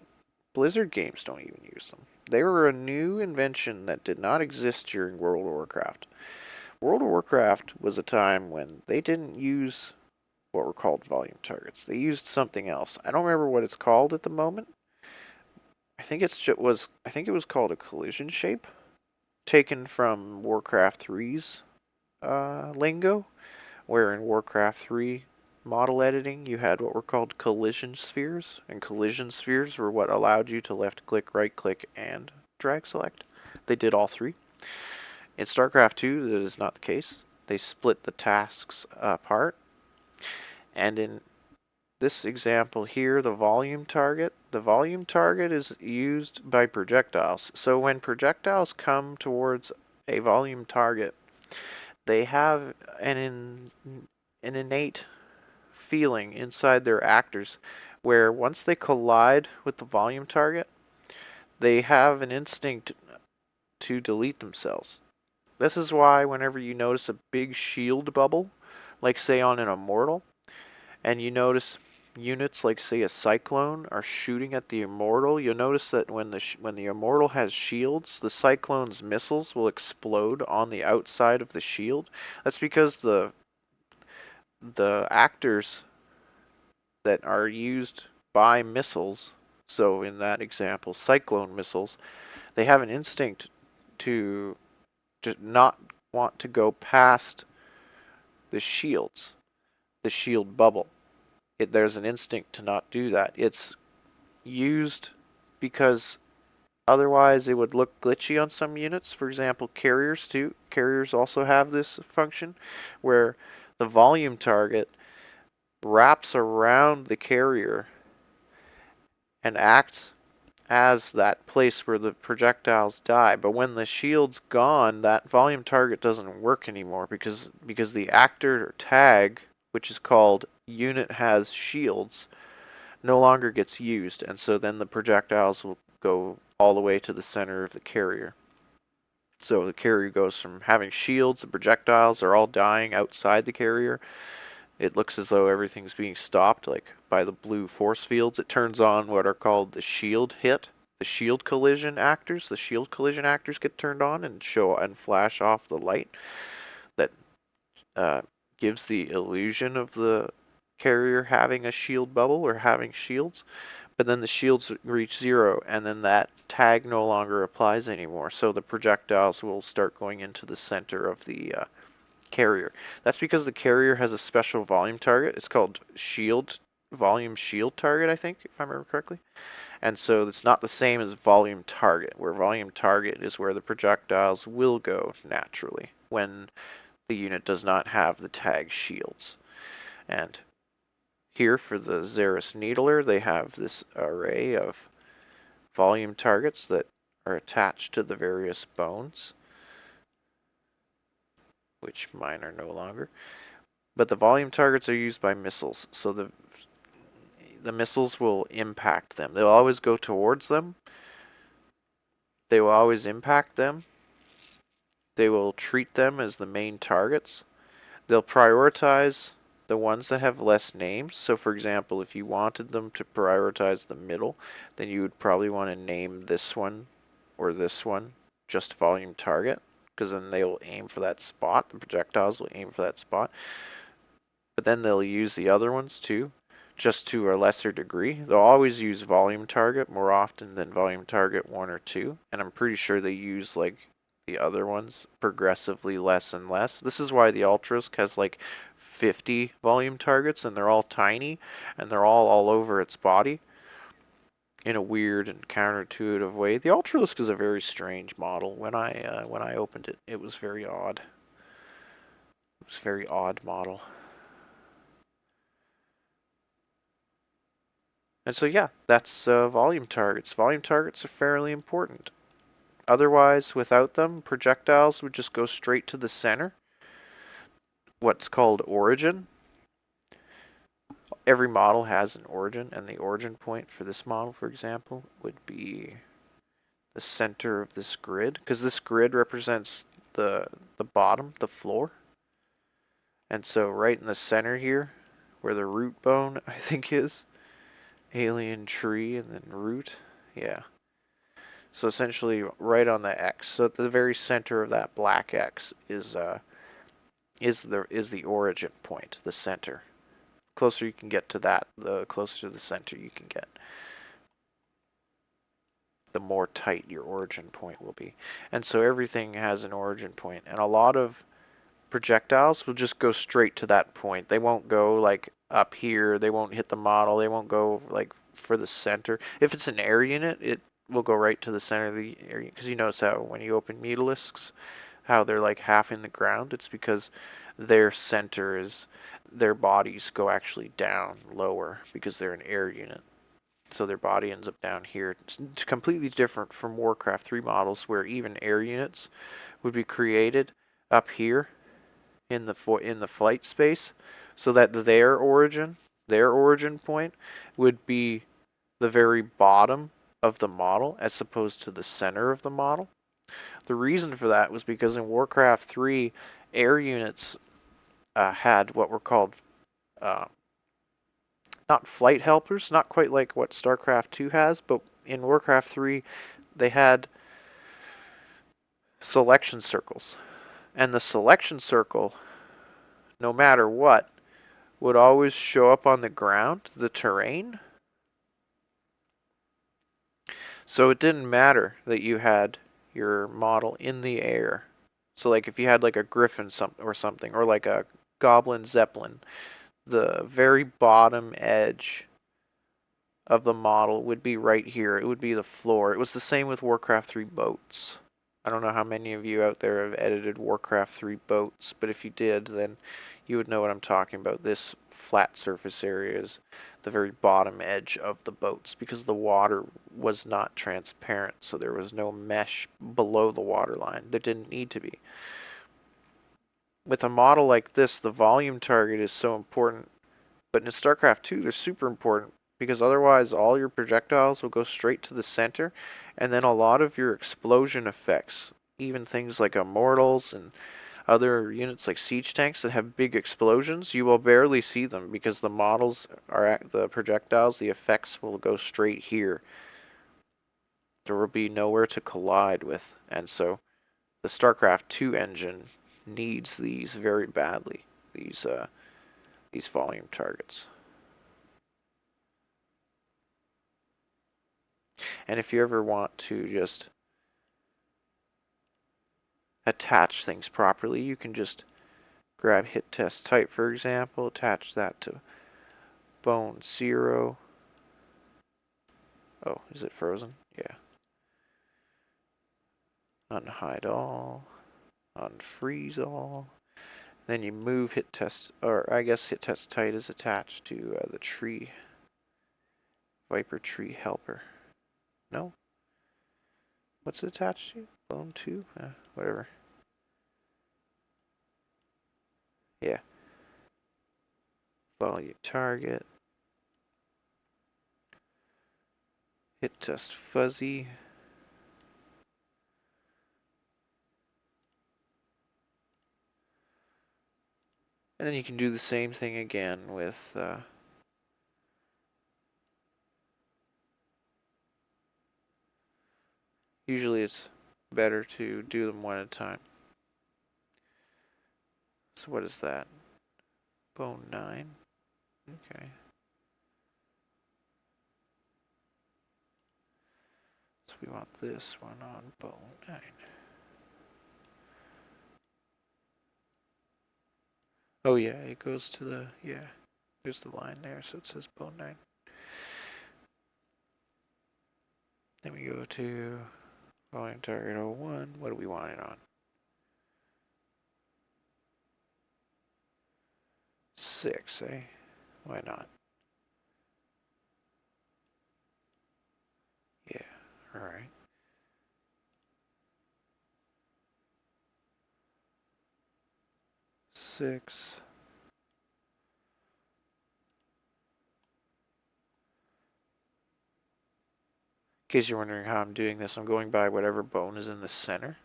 Blizzard games don't even use them. They were a new invention that did not exist during World of Warcraft. World of Warcraft was a time when they didn't use what were called volume targets. They used something else. I don't remember what it's called at the moment. I think it was called a collision shape, taken from Warcraft 3's lingo, where in Warcraft 3 model editing you had what were called collision spheres, and collision spheres were what allowed you to left click, right click, and drag select. They did all three. In StarCraft 2, that is not the case. They split the tasks apart, and in this example here, the volume target is used by projectiles. So when projectiles come towards a volume target, they have an innate feeling inside their actors where once they collide with the volume target, they have an instinct to delete themselves. This is why whenever you notice a big shield bubble, like say on an Immortal, and you notice units like say a Cyclone are shooting at the Immortal, you'll notice that when the Immortal has shields, the Cyclone's missiles will explode on the outside of the shield. That's because the actors that are used by missiles, so in that example Cyclone missiles, they have an instinct to just not want to go past the shields, the shield bubble. There's an instinct to not do that. It's used because otherwise it would look glitchy on some units. For example, carriers too. Carriers also have this function where the volume target wraps around the carrier and acts as that place where the projectiles die. But when the shield's gone, that volume target doesn't work anymore because the actor tag, which is called unit has shields, no longer gets used, and so then the projectiles will go all the way to the center of the carrier. So the carrier goes from having shields, the projectiles are all dying outside the carrier. It looks as though everything's being stopped, like by the blue force fields. It turns on what are called the shield hit, the shield collision actors. The shield collision actors get turned on and show and flash off the light that gives the illusion of the carrier having a shield bubble or having shields, but then the shields reach 0 and then that tag no longer applies anymore, so the projectiles will start going into the center of the carrier. That's because the carrier has a special volume target. It's called volume shield target, I think, if I remember correctly. And so it's not the same as volume target, where volume target is where the projectiles will go naturally when the unit does not have the tag shields. And here for the Xeris Needler, they have this array of volume targets that are attached to the various bones, which mine are no longer. But the volume targets are used by missiles, so the missiles will impact them. They'll always go towards them. They will always impact them. They will treat them as the main targets. They'll prioritize the ones that have less names. So for example, if you wanted them to prioritize the middle, then you would probably want to name this one or this one just volume target, because then they'll aim for that spot. The projectiles will aim for that spot. But then they'll use the other ones too, just to a lesser degree. They'll always use volume target more often than volume target 1 or 2, and I'm pretty sure they use like the other ones progressively less and less. This is why the Ultralisk has like 50 volume targets, and they're all tiny, and they're all over its body in a weird and counterintuitive way. The Ultralisk is a very strange model. When I opened it, it was very odd. It was a very odd model. And so yeah, that's volume targets. Volume targets are fairly important. Otherwise, without them, projectiles would just go straight to the center, what's called origin. Every model has an origin, and the origin point for this model, for example, would be the center of this grid, because this grid represents the bottom, the floor. And so right in the center here, where the root bone, I think, is, alien tree and then root, yeah. So essentially right on the X. So at the very center of that black X is the origin point, the center. The closer you can get to that, the closer to the center you can get. The more tight your origin point will be. And so everything has an origin point, and a lot of projectiles will just go straight to that point. They won't go like up here, they won't hit the model, they won't go like for the center. If it's an air unit, it will go right to the center of the air unit, because you notice how when you open Mutalisks, how they're like half in the ground. It's because their center is, their bodies go actually down lower because they're an air unit. So their body ends up down here. It's completely different from Warcraft 3 models, where even air units would be created up here in the flight space, so that their origin point would be the very bottom of the model as opposed to the center of the model. The reason for that was because in Warcraft 3, air units had what were called not flight helpers, not quite like what StarCraft 2 has, but in Warcraft 3 they had selection circles. And the selection circle, no matter what, would always show up on the ground, the terrain. So it didn't matter that you had your model in the air. So like if you had like a griffin or something, or like a goblin zeppelin, the very bottom edge of the model would be right here. It would be the floor. It was the same with Warcraft 3 boats. I don't know how many of you out there have edited Warcraft 3 boats, but if you did, then you would know what I'm talking about. This flat surface area is the very bottom edge of the boats, because the water was not transparent, so there was no mesh below the water line. There didn't need to be. With a model like this, the volume target is so important, but in StarCraft 2, they're super important, because otherwise all your projectiles will go straight to the center, and then a lot of your explosion effects, even things like Immortals and other units like siege tanks that have big explosions, you will barely see them, because the models are at the projectiles, the effects will go straight here. There will be nowhere to collide with, and so the StarCraft 2 engine needs these very badly. These volume targets. And if you ever want to just attach things properly, you can just grab hit test type, for example, attach that to bone 0. Oh, is it frozen? Yeah. Unhide all, unfreeze all. Then you move hit test, or I guess hit test type is attached to the tree, Viper tree helper. No? What's it attached to? Bone 2? Whatever. Yeah. Volume target. Hit test fuzzy. And then you can do the same thing again with usually it's better to do them one at a time. So what is that? Bone 9. Okay. So we want this one on bone 9. Oh yeah, it goes to the, yeah, there's the line there, so it says bone 9. Then we go to volume target 01. What do we want it on? 6, eh? Why not? Yeah, alright. 6. In case you're wondering how I'm doing this, I'm going by whatever bone is in the center.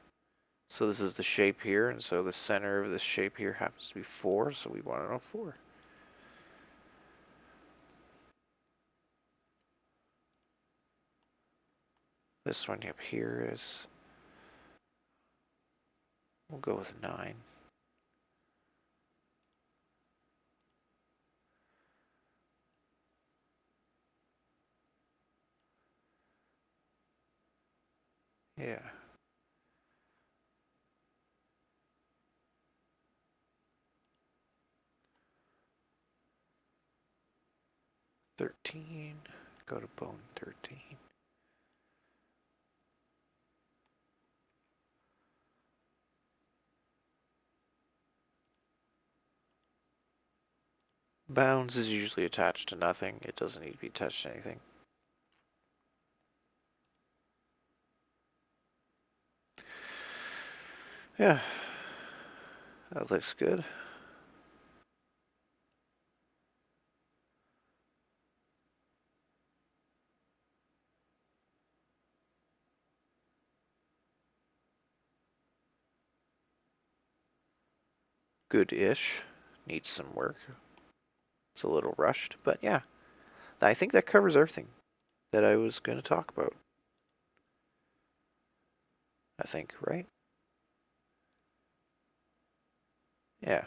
So this is the shape here, and so the center of this shape here happens to be 4, so we want it on 4. This one up here is, we'll go with 9. Yeah. $13. Go to bone 13. Bounds is usually attached to nothing. It doesn't need to be attached to anything. Yeah. That looks good. Good-ish. Needs some work. It's a little rushed, but yeah. I think that covers everything that I was going to talk about. I think, right? Yeah.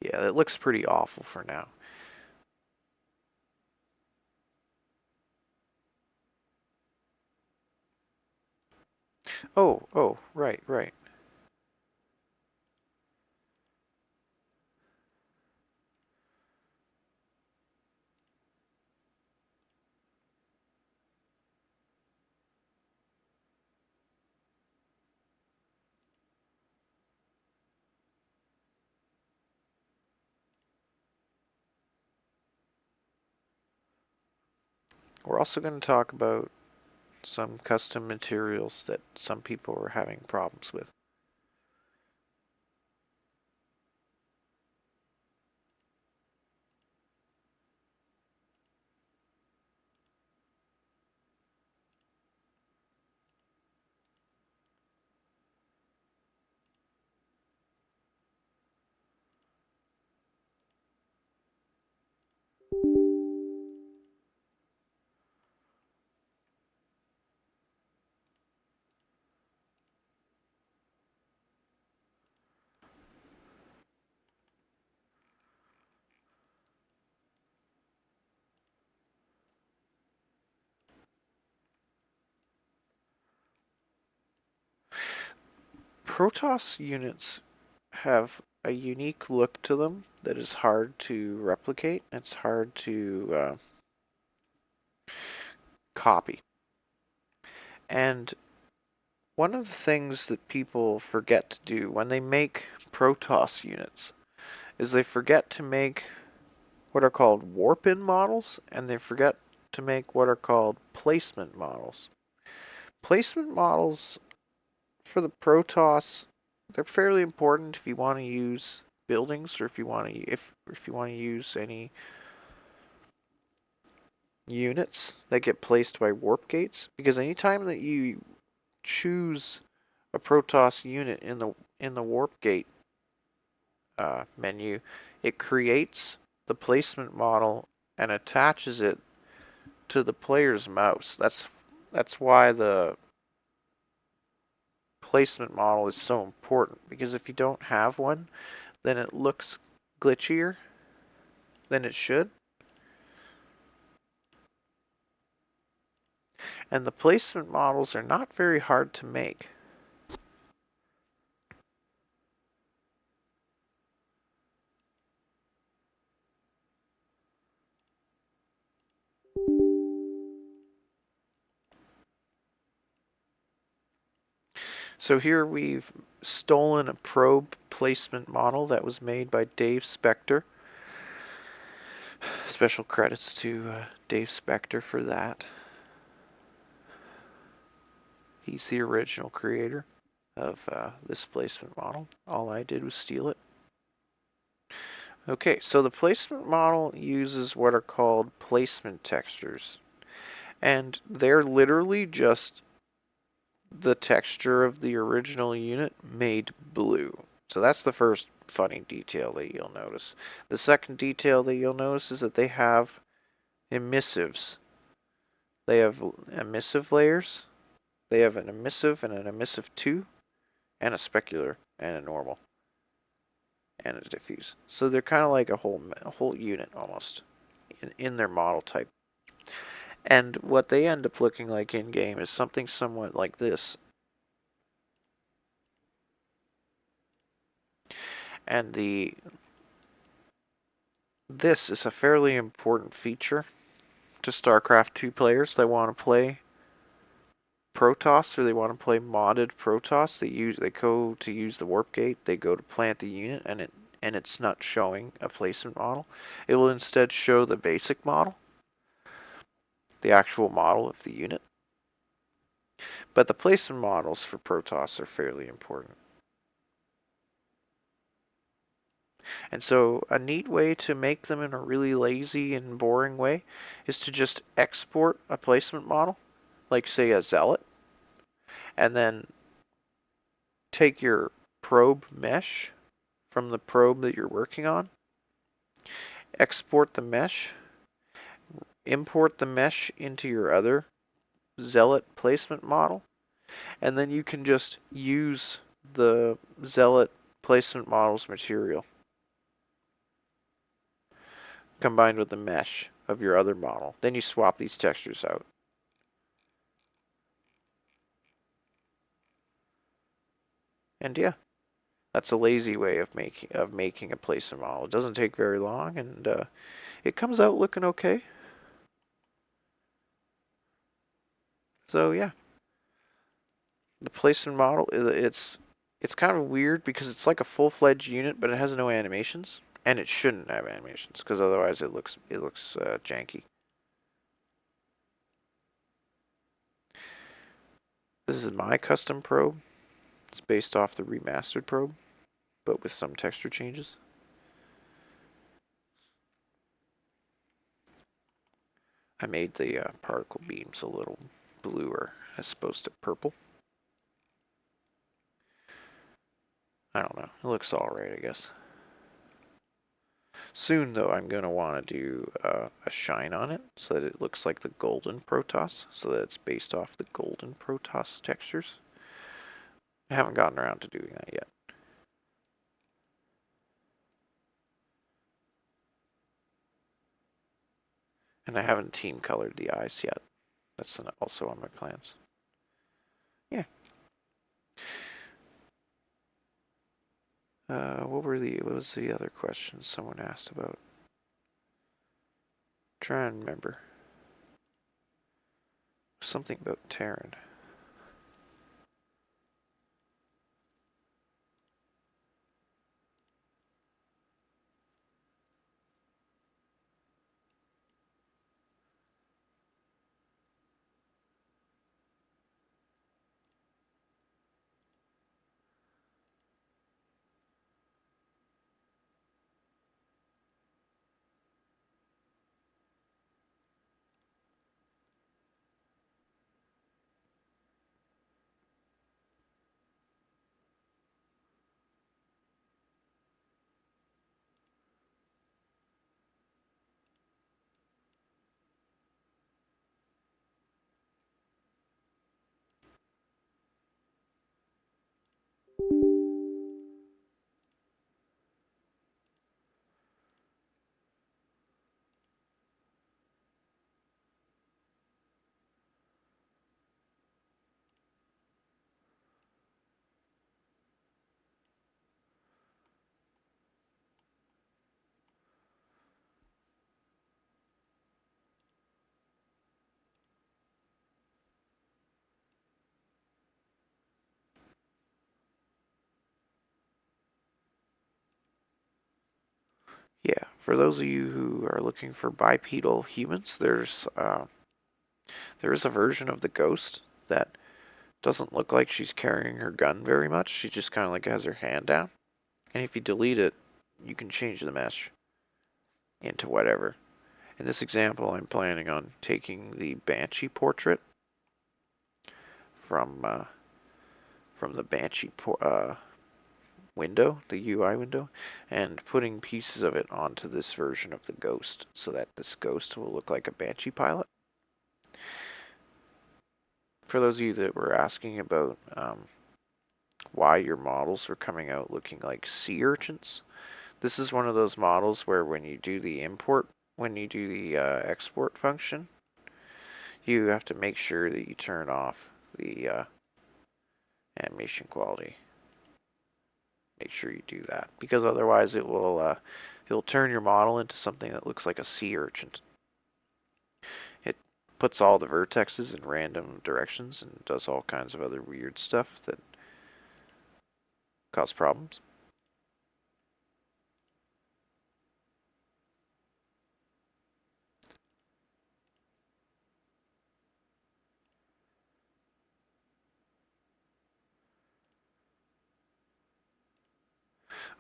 Yeah, it looks pretty awful for now. Oh, right. We're also going to talk about some custom materials that some people are having problems with. Protoss units have a unique look to them that is hard to replicate. It's hard to copy. And one of the things that people forget to do when they make Protoss units is they forget to make what are called warp-in models, and they forget to make what are called placement models. Placement models for the Protoss, they're fairly important if you want to use buildings, or if you want to use any units that get placed by warp gates, because anytime that you choose a Protoss unit in the warp gate menu, it creates the placement model and attaches it to the player's mouse. That's why the placement model is so important, because if you don't have one, then it looks glitchier than it should. And the placement models are not very hard to make. So here we've stolen a probe placement model that was made by Dave Spector. Special credits to Dave Spector for that. He's the original creator of this placement model. All I did was steal it. Okay, so the placement model uses what are called placement textures. And they're literally just the texture of the original unit made blue. So that's the first funny detail that you'll notice. The second detail that you'll notice is that they have emissives. They have emissive layers. They have an emissive and an emissive 2, and a specular and a normal, and a diffuse. So they're kind of like a whole unit almost in their model type. And what they end up looking like in game is something somewhat like this. And this is a fairly important feature to StarCraft 2 players that want to play Protoss, or they want to play modded Protoss. They go to use the warp gate, they go to plant the unit, and it's not showing a placement model. It will instead show the basic model, the actual model of the unit. But the placement models for Protoss are fairly important. And so a neat way to make them in a really lazy and boring way is to just export a placement model, like say a Zealot, and then take your probe mesh from the probe that you're working on, export the mesh, import the mesh into your other Zealot placement model, and then you can just use the Zealot placement model's material combined with the mesh of your other model. Then you swap these textures out. And yeah, that's a lazy way of making a placement model. It doesn't take very long, and it comes out looking okay. So yeah, the placement model, it's kind of weird because it's like a full-fledged unit, but it has no animations, and it shouldn't have animations because otherwise it looks janky. This is my custom probe. It's based off the remastered probe, but with some texture changes. I made the particle beams a little bluer as opposed to purple. I don't know. It looks alright, I guess. Soon, though, I'm going to want to do a shine on it so that it looks like the golden Protoss, so that it's based off the golden Protoss textures. I haven't gotten around to doing that yet. And I haven't team colored the eyes yet. That's also on my plans. Yeah. What was the other question someone asked about? Try and remember. Something about Terran. Yeah, for those of you who are looking for bipedal humans, there is a version of the Ghost that doesn't look like she's carrying her gun very much. She just kind of like has her hand down. And if you delete it, you can change the mesh into whatever. In this example, I'm planning on taking the Banshee portrait from the Banshee window, the UI window, and putting pieces of it onto this version of the Ghost so that this Ghost will look like a Banshee pilot. For those of you that were asking about why your models are coming out looking like sea urchins, this is one of those models where when you do the export function, you have to make sure that you turn off the animation quality. Make sure you do that, because otherwise it'll turn your model into something that looks like a sea urchin. It puts all the vertexes in random directions and does all kinds of other weird stuff that cause problems.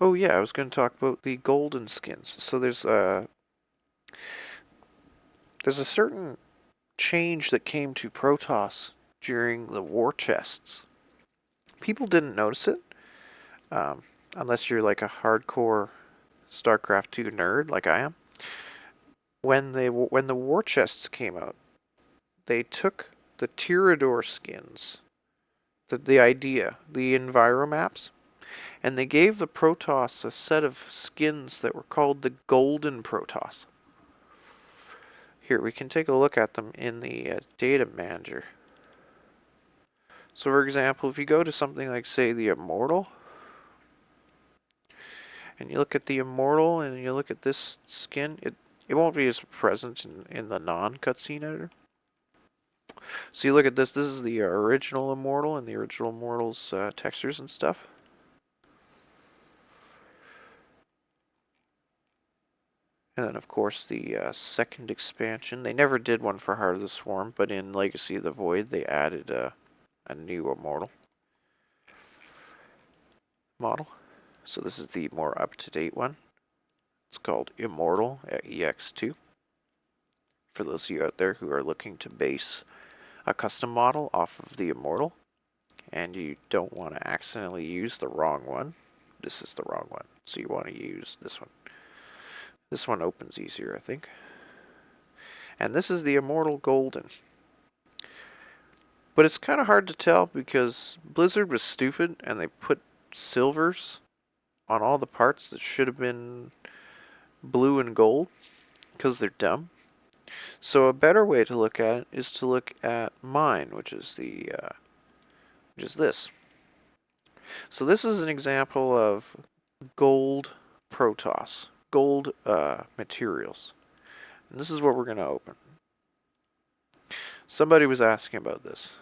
Oh yeah, I was going to talk about the golden skins. So there's a certain change that came to Protoss during the war chests. People didn't notice it, um, unless you're like a hardcore StarCraft 2 nerd like I am. When the war chests came out, they took the Tyrador skins, the idea, the enviromaps, and they gave the Protoss a set of skins that were called the Golden Protoss. Here, we can take a look at them in the data manager. So for example, if you go to something like, say, the Immortal, and you look at the Immortal and you look at this skin, it won't be as present in the non-cutscene editor. So you look at this is the original Immortal and the original Immortal's textures and stuff. And then, of course, the second expansion. They never did one for Heart of the Swarm, but in Legacy of the Void, they added a new Immortal model. So this is the more up-to-date one. It's called Immortal EX2. For those of you out there who are looking to base a custom model off of the Immortal, and you don't want to accidentally use the wrong one, this is the wrong one. So you want to use this one. This one opens easier, I think. And this is the Immortal Golden. But it's kind of hard to tell because Blizzard was stupid and they put silvers on all the parts that should have been blue and gold because they're dumb. So a better way to look at it is to look at mine, which is this. So this is an example of gold Protoss, gold materials. And this is what we're going to open. Somebody was asking about this.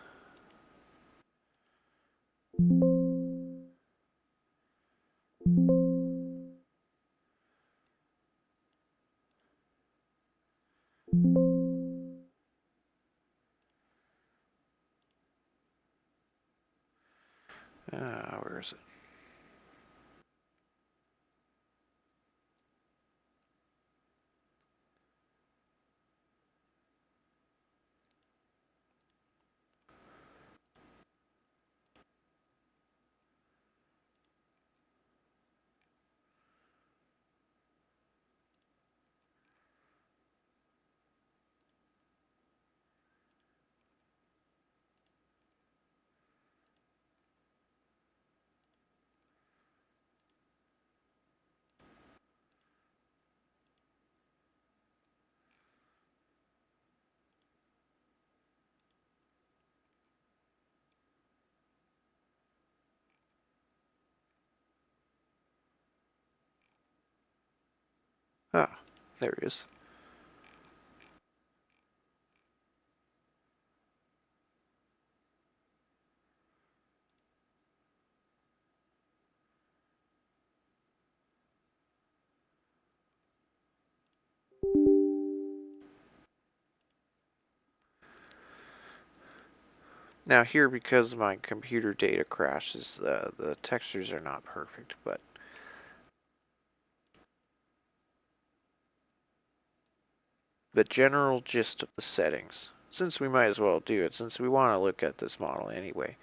Where is it? Ah, there he is. Now here, because my computer data crashes, the textures are not perfect, but the general gist of the settings, since we might as well do it, since we want to look at this model anyway.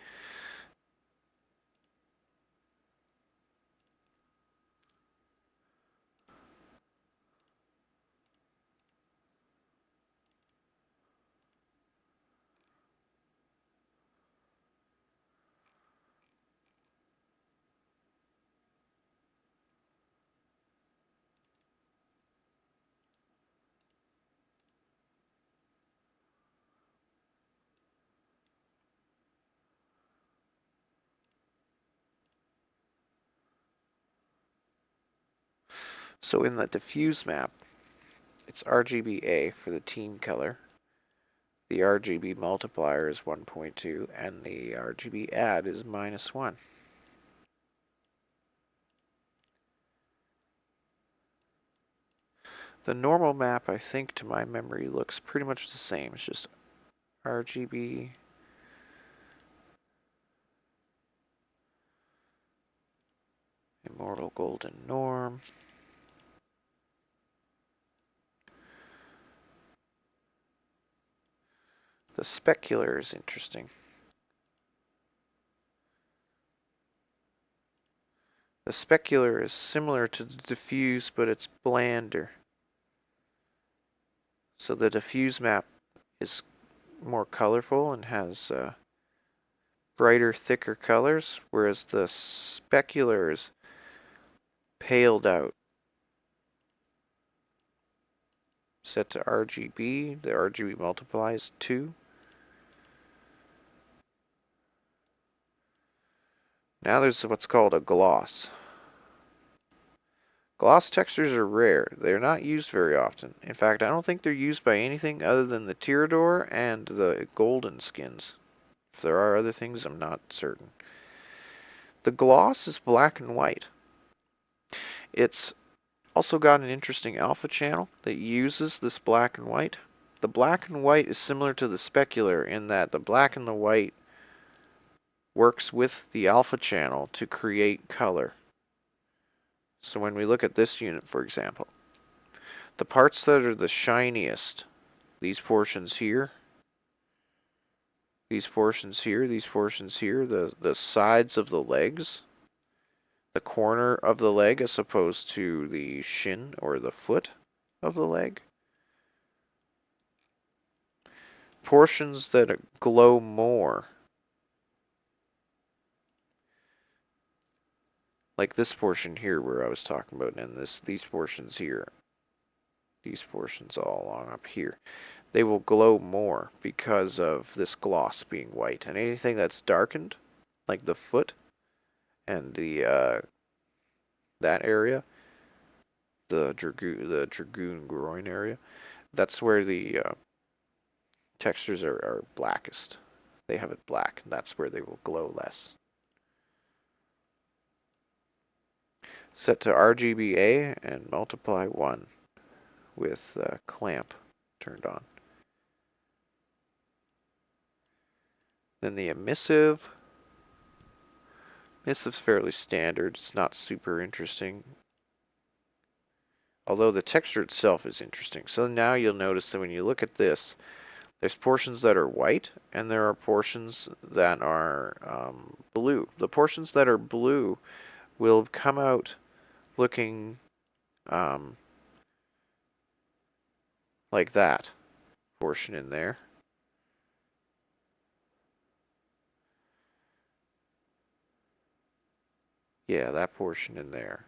So in the diffuse map, it's RGBA for the team color. The RGB multiplier is 1.2, and the RGB add is -1. The normal map, I think, to my memory, looks pretty much the same. It's just RGB. Immortal Golden Norm. The specular is interesting. The specular is similar to the diffuse, but it's blander. So the diffuse map is more colorful and has brighter, thicker colors, whereas the specular is paled out. Set to RGB, the RGB multiplies 2. Now there's what's called a gloss. Gloss textures are rare. They're not used very often. In fact, I don't think they're used by anything other than the Tyrador and the golden skins. If there are other things, I'm not certain. The gloss is black and white. It's also got an interesting alpha channel that uses this black and white. The black and white is similar to the specular in that the black and the white works with the alpha channel to create color. So when we look at this unit, for example, the parts that are the shiniest, these portions here, these portions here, these portions here, the sides of the legs, the corner of the leg as opposed to the shin or the foot of the leg. Portions that glow more. Like this portion here where I was talking about, and these portions here. These portions all along up here. They will glow more because of this gloss being white. And anything that's darkened, like the foot and the that area, the dragoon groin area, that's where the textures are blackest. They have it black, and that's where they will glow less. Set to RGBA and multiply 1 with clamp turned on. Then the emissive. Emissive's fairly standard. It's not super interesting. Although the texture itself is interesting. So now you'll notice that when you look at this, there's portions that are white, and there are portions that are blue. The portions that are blue will come out looking like that portion in there. Yeah, that portion in there.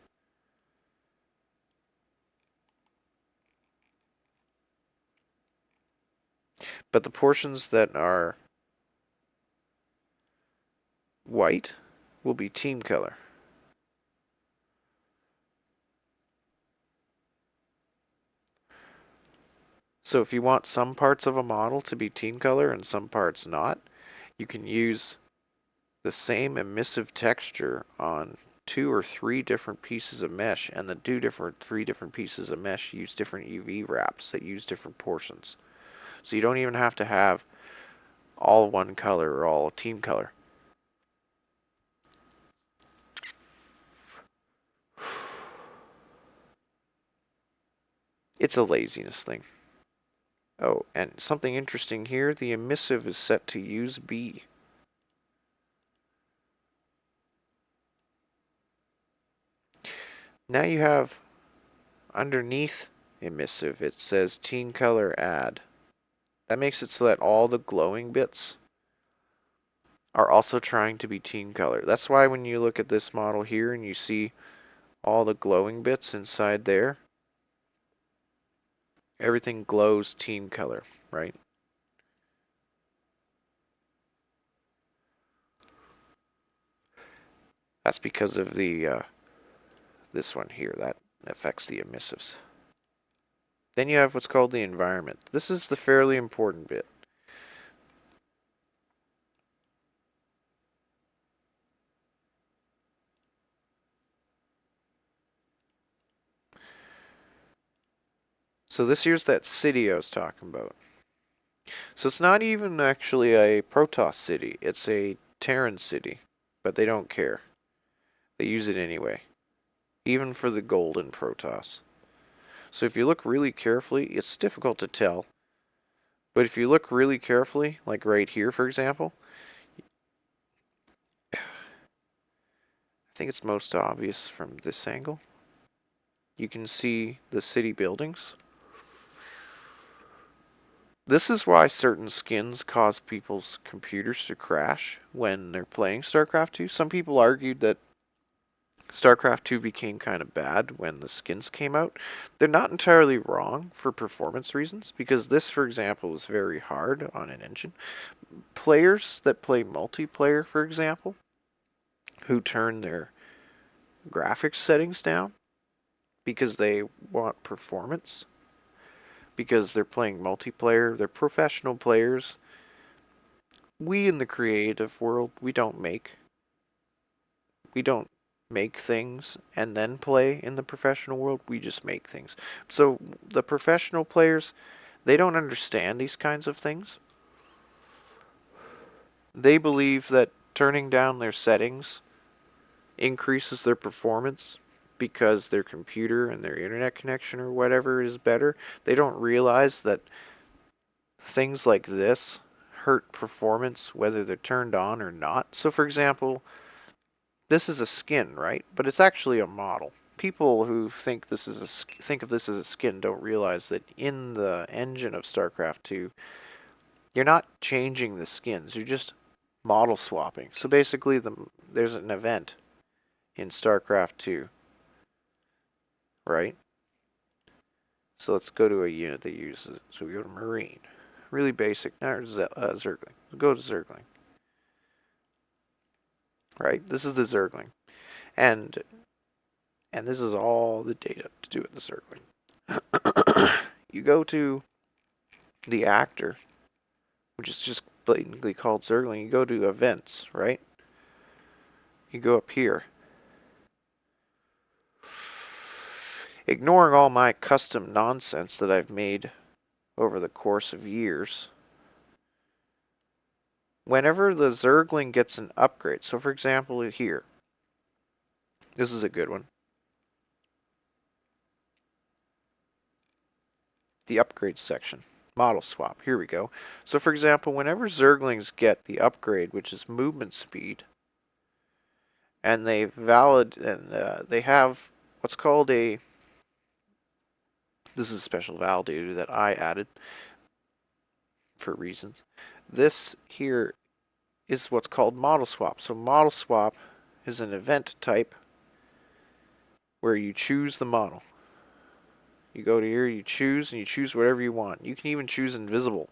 But the portions that are white will be team color. So if you want some parts of a model to be team color and some parts not, you can use the same emissive texture on 2 or 3 different pieces of mesh, and the 3 different pieces of mesh use different UV wraps that use different portions. So you don't even have to have all one color or all team color. It's a laziness thing. Oh, and something interesting here, the emissive is set to use B. Now you have underneath emissive, it says team color add. That makes it so that all the glowing bits are also trying to be team color. That's why when you look at this model here and you see all the glowing bits inside there, everything glows team color, right? That's because of the this one here that affects the emissives. Then you have what's called the environment. This is the fairly important bit. So this here's that city I was talking about. So it's not even actually a Protoss city. It's a Terran city. But they don't care. They use it anyway. Even for the golden Protoss. So if you look really carefully, it's difficult to tell. But if you look really carefully, like right here for example, I think it's most obvious from this angle. You can see the city buildings. This is why certain skins cause people's computers to crash when they're playing StarCraft 2. Some people argued that StarCraft 2 became kind of bad when the skins came out. They're not entirely wrong for performance reasons, because this, for example, is very hard on an engine. Players that play multiplayer, for example, who turn their graphics settings down because they want performance, because they're playing multiplayer, they're professional players. We in the creative world, we don't make things and then play in the professional world. We just make things. So the professional players, they don't understand these kinds of things. They believe that turning down their settings increases their performance because their computer and their internet connection or whatever is better. They don't realize that things like this hurt performance whether they're turned on or not. So for example, this is a skin, right? But it's actually a model. People who think this is think of this as a skin don't realize that in the engine of StarCraft 2, you're not changing the skins. You're just model swapping. So basically, there's an event in StarCraft 2, right? So let's go to a unit that uses it. So we go to Marine. Really basic. Zergling. Go to Zergling. Right? This is the Zergling. And And this is all the data to do with the circling. You go to the actor, which is just blatantly called circling. You go to events, right? You go up here. Ignoring all my custom nonsense that I've made over the course of years, whenever the Zergling gets an upgrade, so for example here, this is a good one. The upgrade section, model swap, here we go. So for example, whenever Zerglings get the upgrade, which is movement speed, and they they have what's called a, this is a special validator that I added for reasons. This here is what's called model swap. So model swap is an event type where you choose the model. You go to here, you choose, and you choose whatever you want. You can even choose invisible.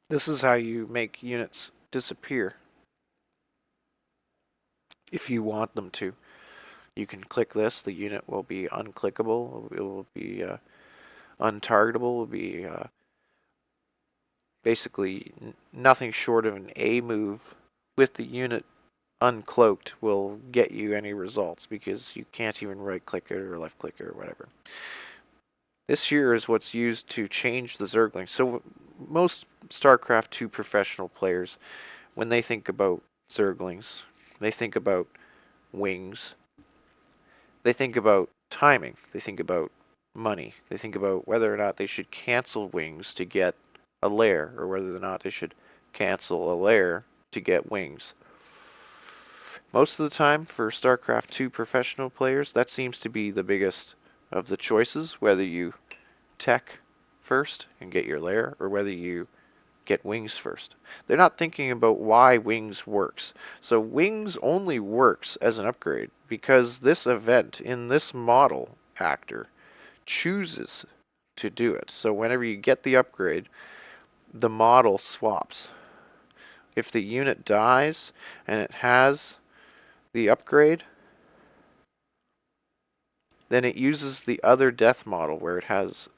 This is how you make units disappear if you want them to. You can click this, the unit will be unclickable, it will be untargetable, it will be basically nothing short of an A move with the unit uncloaked will get you any results because you can't even right click it or left click it or whatever. This here is what's used to change the Zergling. So most StarCraft 2 professional players, when they think about Zerglings, they think about wings, they think about timing, they think about money, they think about whether or not they should cancel wings to get a lair, or whether or not they should cancel a lair to get wings. Most of the time for StarCraft 2 professional players, that seems to be the biggest of the choices, whether you tech first and get your lair, or whether you get wings first. They're not thinking about why wings works. So wings only works as an upgrade because this event in this model actor chooses to do it. So whenever you get the upgrade, the model swaps. If the unit dies and it has the upgrade, then it uses the other death model where it has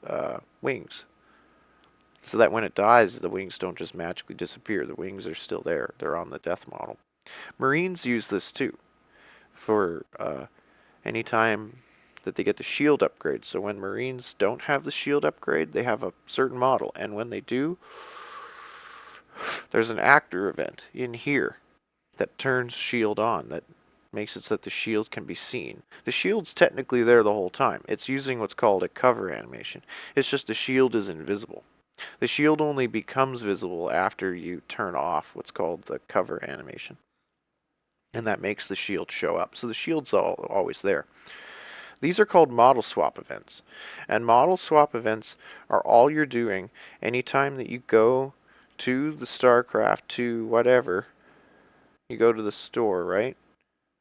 wings. So that when it dies, the wings don't just magically disappear. The wings are still there. They're on the death model. Marines use this too for any time that they get the shield upgrade. So when Marines don't have the shield upgrade, they have a certain model. And when they do, there's an actor event in here that turns shield on, that makes it so that the shield can be seen. The shield's technically there the whole time. It's using what's called a cover animation. It's just the shield is invisible. The shield only becomes visible after you turn off what's called the cover animation. And that makes the shield show up. So the shield's always there. These are called model swap events. And model swap events are all you're doing anytime that you go to the StarCraft to whatever. You go to the store, right?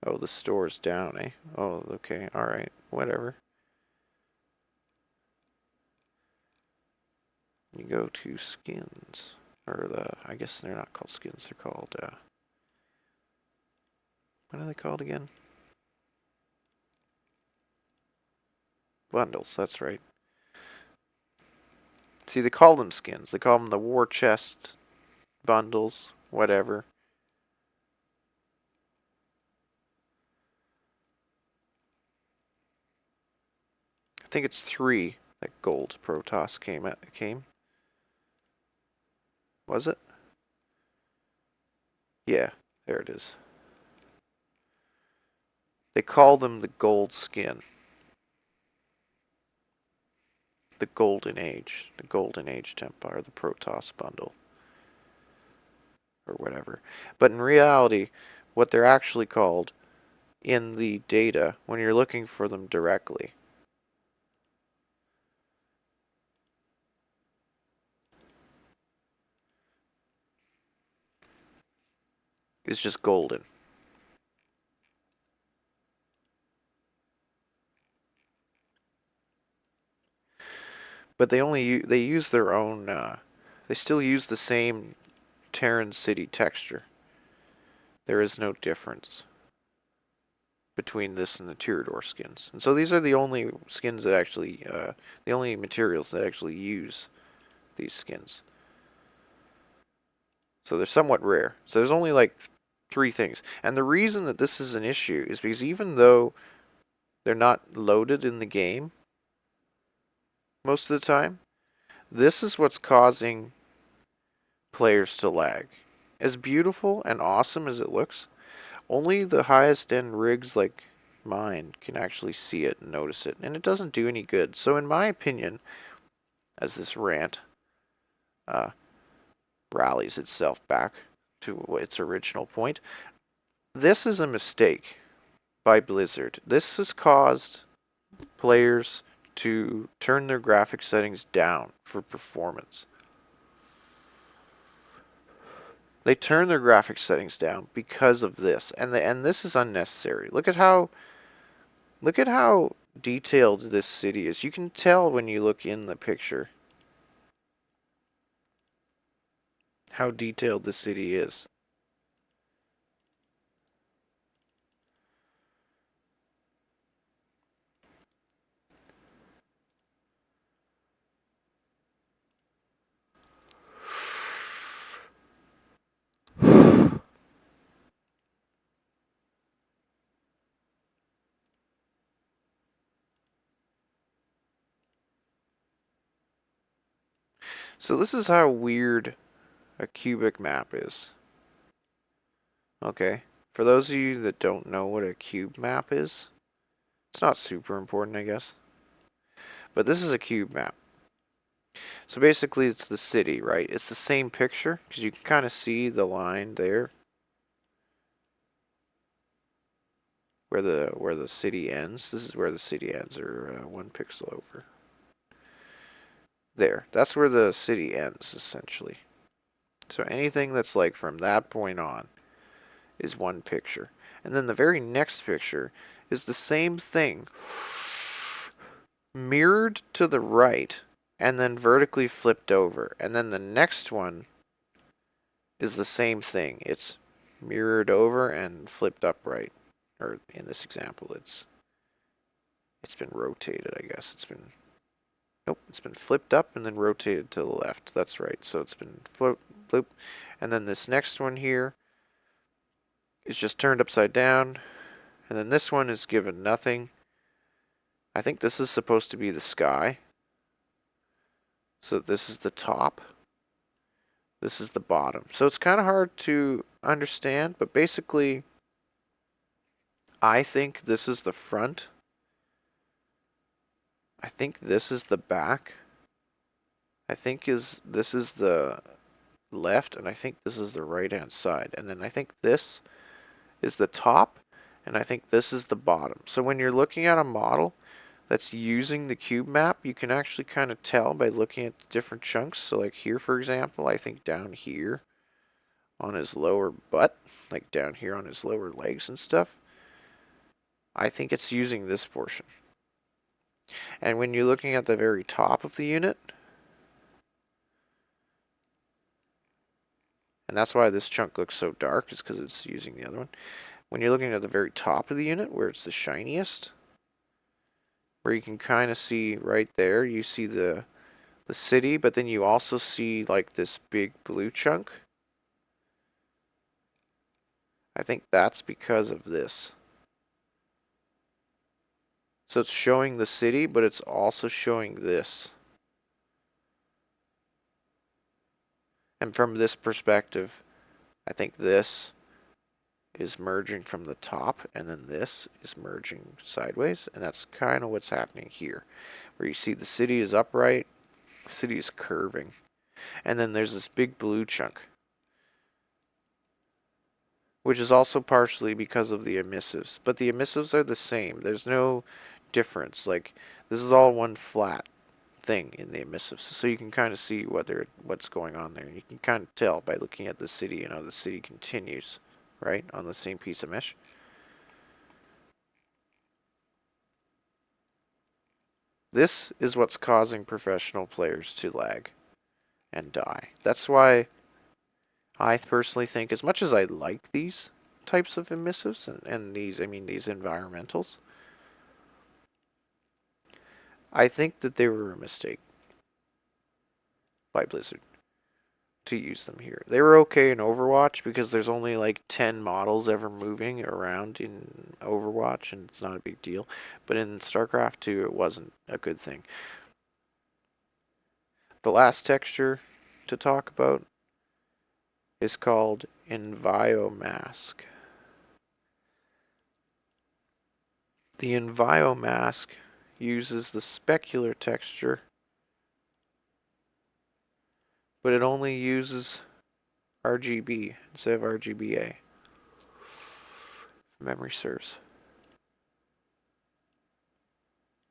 Oh, the store's down, eh? Oh, okay, alright, whatever. You go to skins. Or I guess they're not called skins, they're called, what are they called again? Bundles, that's right. See, they call them skins. They call them the war chest bundles, whatever. I think it's 3 that gold Protoss came. Was it? Yeah, there it is. They call them the gold skin. The Golden Age. The Golden Age Templar, the Protoss bundle. Or whatever. But in reality, what they're actually called in the data, when you're looking for them directly, is just golden. but they use their own. They still use the same Terran City texture. There is no difference between this and the Tyrador skins, and so these are the only skins that actually, the only materials that actually use these skins. So they're somewhat rare. So there's only like 3 things, and the reason that this is an issue is because even though they're not loaded in the game most of the time, this is what's causing players to lag. As beautiful and awesome as it looks, only the highest end rigs like mine can actually see it and notice it, and it doesn't do any good. So in my opinion, as this rant rallies itself back to its original point, this is a mistake by Blizzard. This has caused players to turn their graphic settings down for performance. They turn their graphics settings down because of this, and this is unnecessary. Look at how detailed this city is. You can tell when you look in the picture how detailed the city is. So this is how weird a cubic map is. Okay, for those of you that don't know what a cube map is, it's not super important, I guess. But this is a cube map. So basically it's the city, right? It's the same picture, because you can kind of see the line there where the city ends. This is where the city ends, or 1 pixel over. There, that's where the city ends, essentially. So anything that's like from that point on is 1 picture. And then the very next picture is the same thing, mirrored to the right, and then vertically flipped over. And then the next one is the same thing. It's mirrored over and flipped upright. Or in this example, it's been rotated, I guess. Nope, it's been flipped up and then rotated to the left. That's right. So it's been flip, flip. And then this next one here is just turned upside down. And then this one is given nothing. I think this is supposed to be the sky. So this is the top. This is the bottom. So it's kind of hard to understand, but basically, I think this is the front. I think this is the back. I think this is the left, and I think this is the right-hand side. And then I think this is the top, and I think this is the bottom. So when you're looking at a model that's using the cube map, you can actually kind of tell by looking at the different chunks. So like here, for example, I think down here on his lower butt, like down here on his lower legs and stuff, I think it's using this portion. And when you're looking at the very top of the unit, and that's why this chunk looks so dark, is because it's using the other one. When you're looking at the very top of the unit, where it's the shiniest, where you can kind of see right there, you see the city, but then you also see like this big blue chunk. I think that's because of this. So it's showing the city, but it's also showing this. And from this perspective, I think this is merging from the top, and then this is merging sideways, and that's kind of what's happening here, where you see the city is upright, the city is curving, and then there's this big blue chunk, which is also partially because of the emissives, but the emissives are the same. There's no difference. Like, this is all one flat thing in the emissives, so you can kind of see what's going on there. You can kind of tell by looking at the city, and how the city continues, right, on the same piece of mesh. This is what's causing professional players to lag and die. That's why I personally think, as much as I like these types of emissives and these environmentals, I think that they were a mistake by Blizzard to use them here. They were okay in Overwatch because there's only like 10 models ever moving around in Overwatch and it's not a big deal. But in StarCraft 2, it wasn't a good thing. The last texture to talk about is called Enviomask. The Enviomask uses the specular texture, but it only uses RGB instead of RGBA. If memory serves.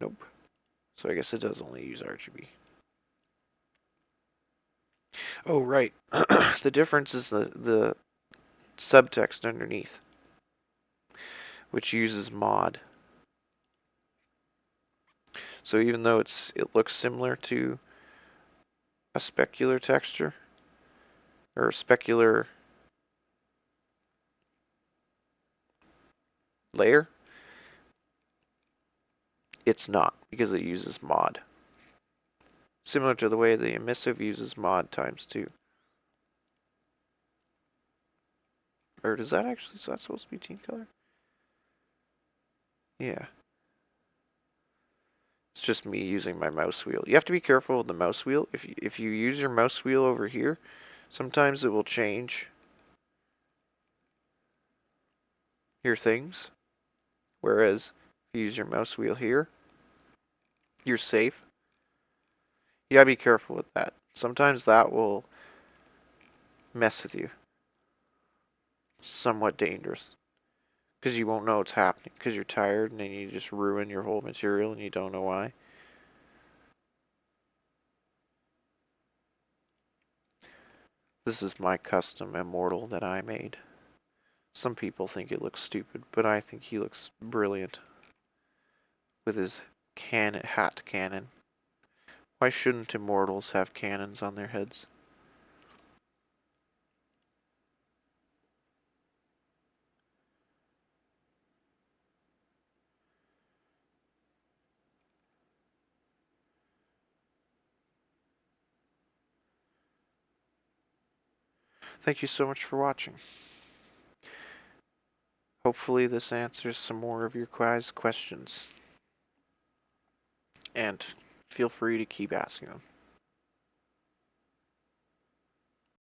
Nope. So I guess it does only use RGB. Oh, right. The difference is the subtext underneath, which uses mod. So even though it looks similar to a specular texture or a specular layer, it's not because it uses mod. Similar to the way the emissive uses mod times 2. Or does that actually, is that supposed to be team color? Yeah. It's just me using my mouse wheel. You have to be careful with the mouse wheel. If you use your mouse wheel over here, sometimes it will change your things. Whereas if you use your mouse wheel here, you're safe. You gotta be careful with that. Sometimes that will mess with you. It's somewhat dangerous. Because you won't know what's happening. Because you're tired and then you just ruin your whole material and you don't know why. This is my custom immortal that I made. Some people think it looks stupid, but I think he looks brilliant. With his hat cannon. Why shouldn't immortals have cannons on their heads? Thank you so much for watching. Hopefully this answers some more of your guys' questions. And feel free to keep asking them.